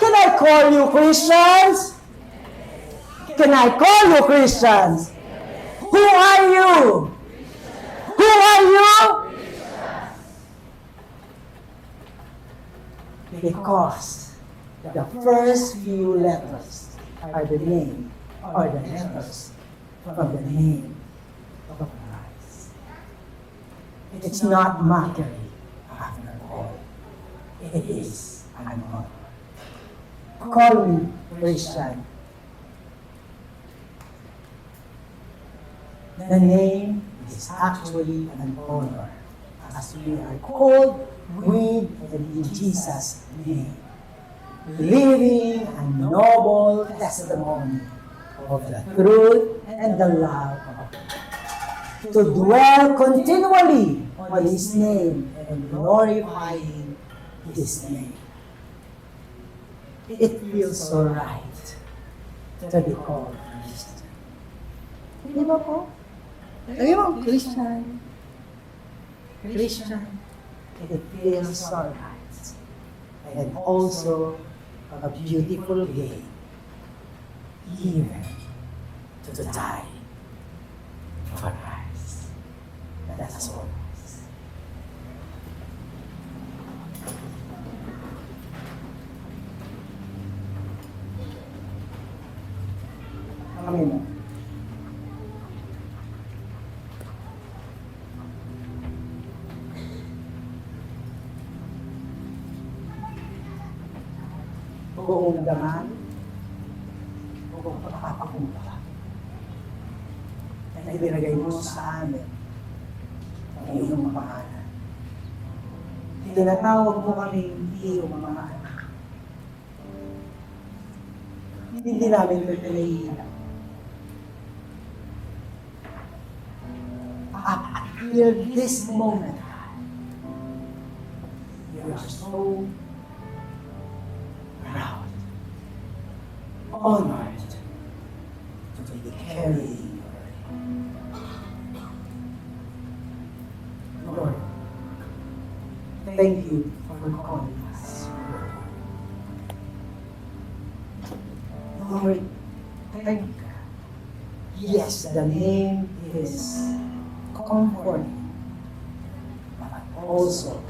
Can I call you Christians? Can I call you Christians? Who are you? Who are you? Because the first few letters are the name or the letters from the name of Christ. It's not mockery after all. It is an honor. Call me Christian. The name is actually an honor as we are called with and in Jesus' name, living a noble testimony of the truth and the love of God. To dwell continually on His name and glorifying His name. It feels so right to be called Christian. Di ba po? Sabi mo, Christian. Christian. It feels so right. And also a beautiful gain. Even to die for Christ. That's all. Amen. Buong daman, buong pagpapakumbala na ibinagay mo sa amin ang iyong pangalan. Tinatawag mo kaming iyong mga anak. Hindi namin ito pinahihilang. Until this moment, we are so proud, honored to be carrying Lord. Thank you for calling us. Lord, thank you. Yes, the name is comforting, but also,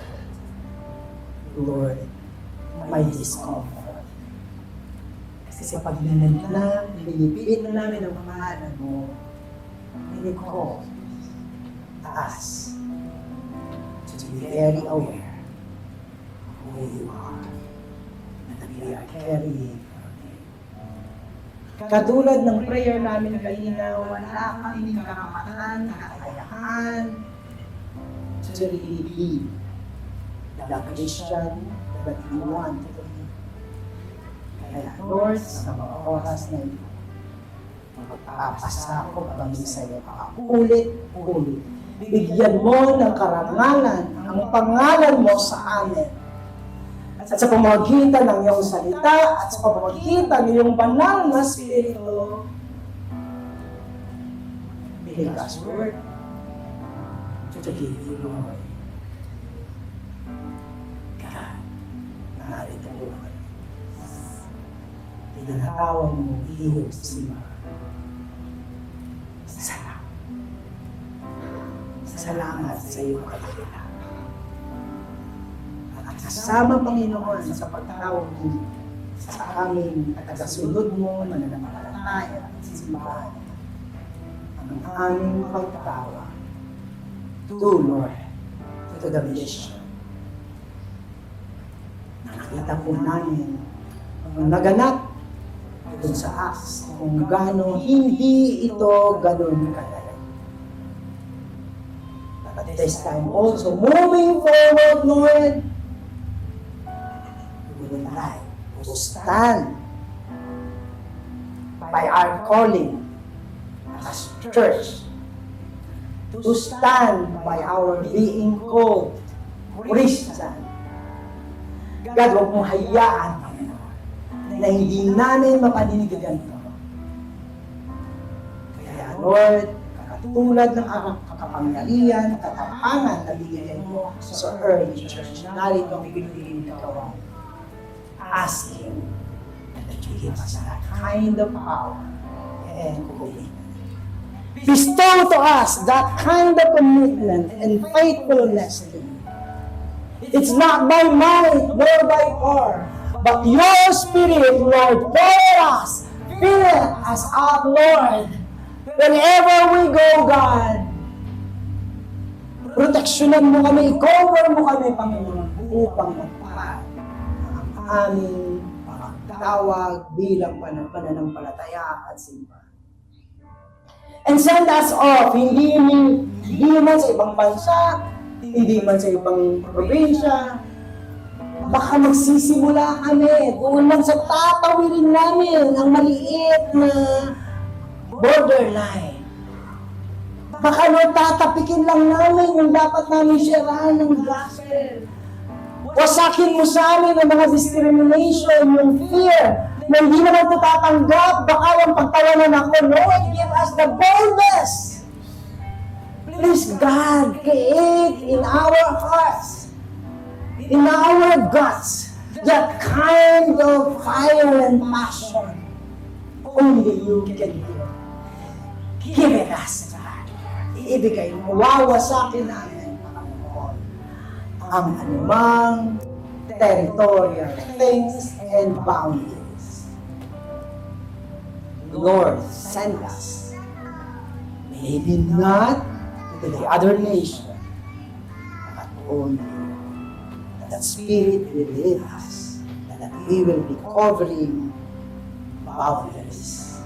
Lord, my discomfort. Kasi pag nanagla, pinipit na namin ang pangalan mo, it calls us to be very aware of who you are and that we are carrying your name. Katulad ng prayer namin kanina, wala kaming karapatan, kakayahan to really be the Christian that we want to be. Kaya Lord, sa mga oras na ito, magpapasako kami sa iyo ulit-ulit. Bigyan mo ng karangalan ang pangalan mo sa amin. At sa pamamagitan ng iyong salita, at sa pamamagitan ng iyong banal na Espiritu, make us work to give you glory. God, narito ko naman. Tinatawag mo iyong simbahan. Salamat sa iyong kapatiran. At kasama, Panginoon, sa pagtawag mo sa aming tagasunod mo, mananampalataya at simbahan, ang aming pagtawag to Lord, to the mission. Nakita po namin ang naganap dun sa Acts kung gaano hindi ito ganun kadali. But this time also, moving forward, Lord, we would like to stand by our calling as church, to stand by our being called Christian. God, huwag mong hayaan, Panginoon, na hindi namin mapaninigagan ito. Kaya, Lord, katulad ng kapangyarihan, katapangan na bigyan mo sa early church, narito ang pinipili na gawa. Asking and that you give us that kind of power and commitment. Bestow to us that kind of commitment and faithfulness to you. It's not by might nor by power, but your Spirit, Lord, pour us, fill us up, Lord. Whenever we go, God, proteksyonan mo kami, cover mo kami, Panginoon, upang magpapad ang aming pagtawag bilang pananampalataya at simbahan. And send us off, hindi man sa ibang bansa, hindi man sa ibang probinsya. Baka magsisimula kami, kung man sa tatawirin namin ang maliit na borderline. Baka tatapikin lang namin yung dapat namin siyarahan ng gospel. Wasakin mo sa amin ang mga discrimination, yung fear, na hindi naman ito tatanggap, baka yung pagtawanan ako. Lord, give us the boldness. Please, God, create in our hearts, in our guts, that kind of fire and passion only you can give. Give it us, God. Ibigay mo, wawasakin namin, Panginoon, ang anumang territorial things and boundaries. Lord, send us. Maybe not to the other nation, but only that Spirit will lead us, and that we will be covering boundaries.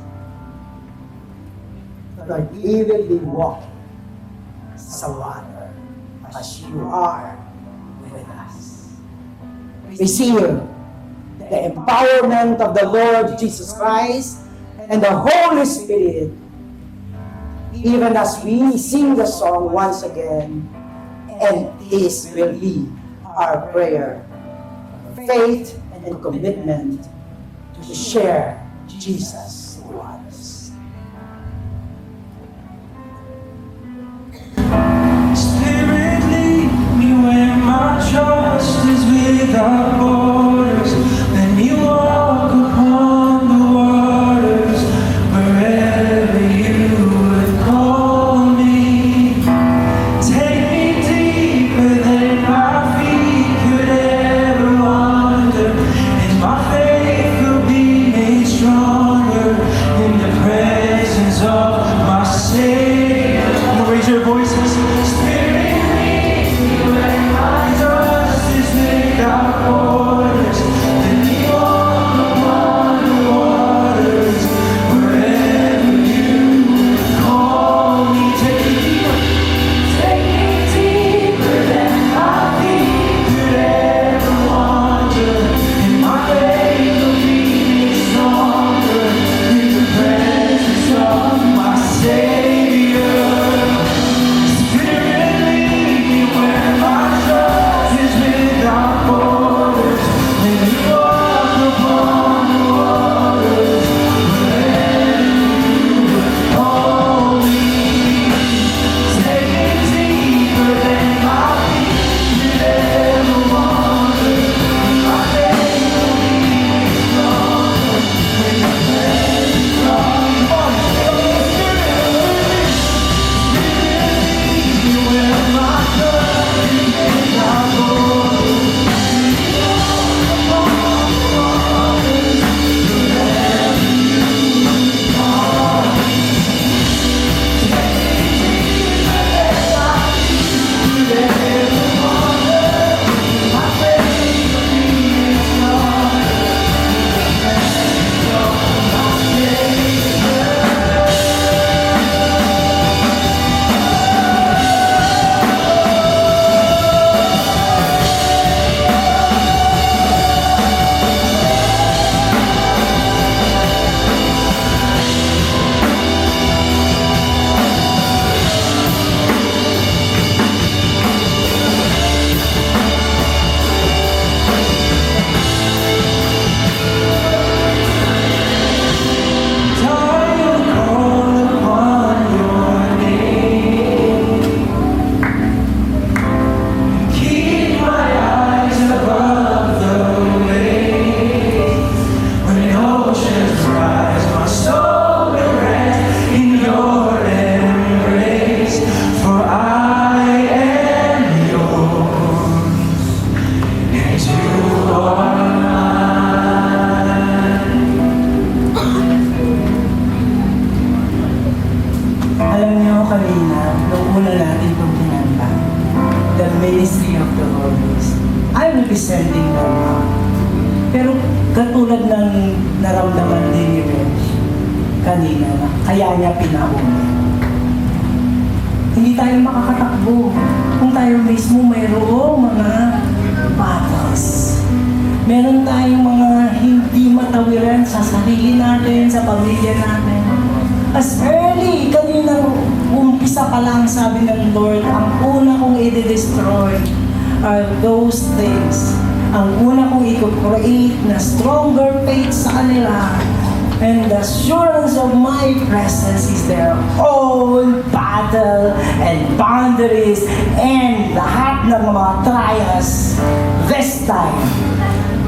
Lord, we will be walking sa water as you are with us. Receive the empowerment of the Lord Jesus Christ and the Holy Spirit, even as we sing the song once again, and this will be our prayer, faith and commitment to share Jesus to others. Spirit, lead me where my trust is without borders. Let me walk upon the waters wherever you would call me. Take me deeper than my feet could ever wander, and my faith will be made stronger in the presence of my Savior. Raise your voices. Spirit, lead me where my trust is without borders. magdama. Pero katulad ng naramdaman din ni Ben kanina, na kaya niya pinauna. Hindi tayo makakatakbo kung tayo mismo mayroong mga battles. Meron tayong mga hindi matawiran sa sarili natin, sa pamilya natin. As early, kanina umpisa pa lang sabi ng Lord, ang una kong i-destroy are those things. Ang una kong i-create na stronger faith sa kanila. And the assurance of my presence is their own battle and boundaries and lahat ng mga trials. This time,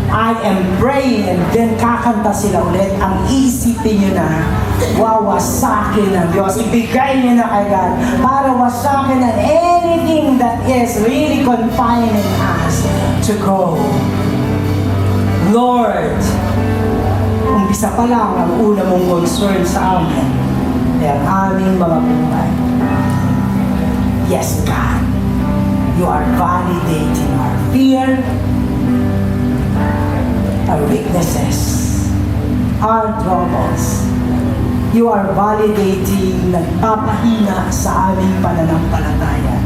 I am praying and then kakanta sila ulit. Ang isipin nyo na, wawasakin ng Diyos. Ibigay nyo na agad para wasakin na anything that is really confining us to go. Lord, umpisa pa lang ang una mong concern sa amin ay ang aming mga buhay. Yes, God, you are validating our fear, our weaknesses, our troubles. You are validating, nagpapahina sa aming pananampalataya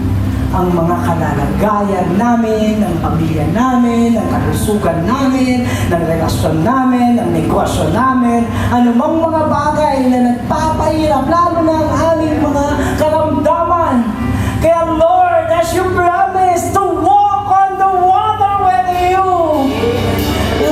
ang mga kalalagayan namin, ng pamilya namin, ng kalusugan namin, ng relasyon namin, ng negosyo namin, anumang mga bagay na nagpapahirap, lalo na ang aming mga karamdaman. Kaya Lord, as you promised to walk on the water with you,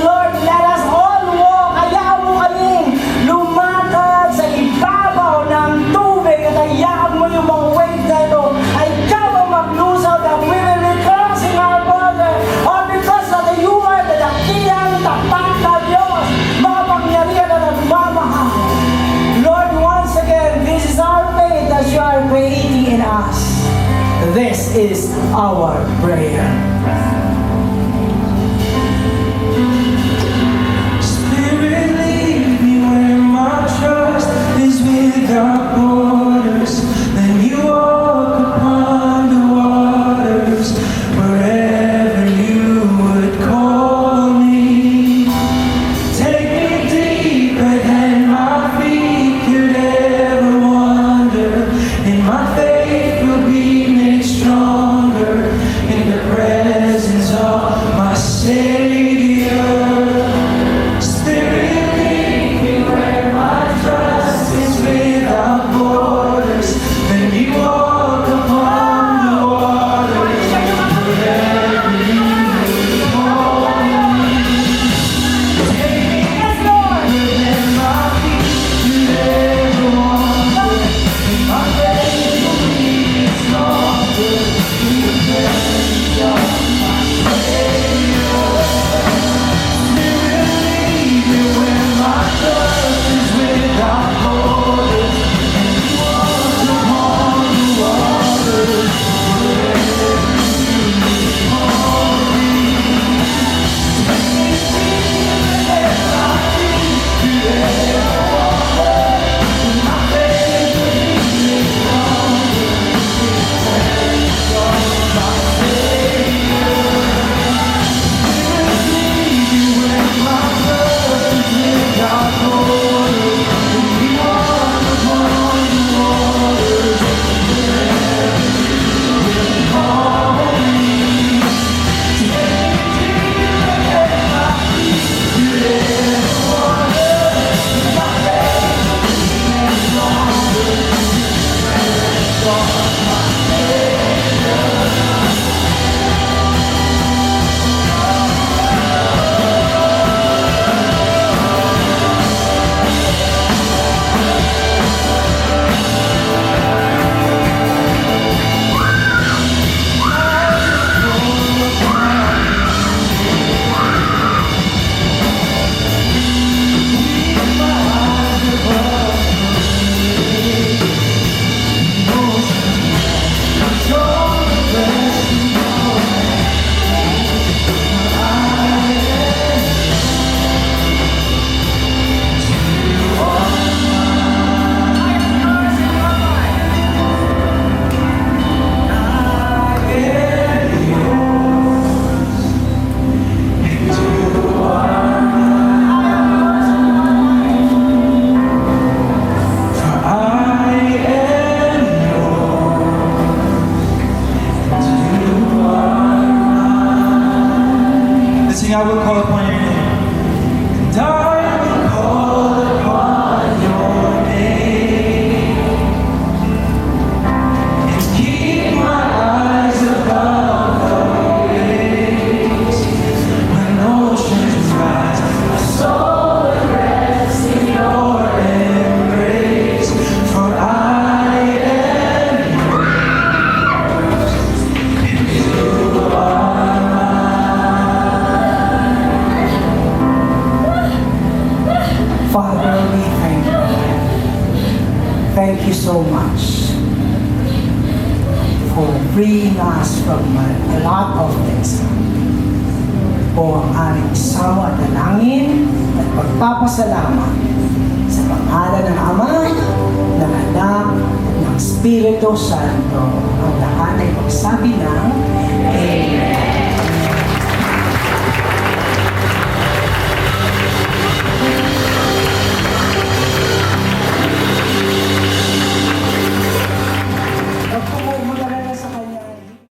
Lord, let us all walk. Hayaan mo kaming lumakad sa ibabaw ng tubig at hayaan mo yung mga waves na ito ay ikaw ang maglusaw that we will be crossing our border. All because that you are the dakilang tapat na Diyos, makapangyarihan at nagmamahal. Lord, once again, this is our faith that you are creating in us. This is our prayer. Spirit, lead me where my trust is without borders. Then you walk upon the waters wherever you would call me. Take me deeper than my feet could ever wander, and my faith will be made stronger in the presence of my Savior. Spirit, lead me where my trust is without borders. Then you walk upon the waters wherever you would call me. Take me deeper than my feet could ever wander, and my faith will be stronger in the presence of my Savior. Sing, I will call upon your name. And I will call upon your name. And keep my eyes above the waves. When oceans rise, my soul will rest in your embrace. For I am yours, and you are mine. Father, we thank you. Thank you so much for freeing us from a lot of things. Po ang aming isawa at dalangin at pagpapasalamat sa pangalan ng Ama, ng Anak, at ng Espiritu Santo. Ang lahat ay magsabi ng Amen.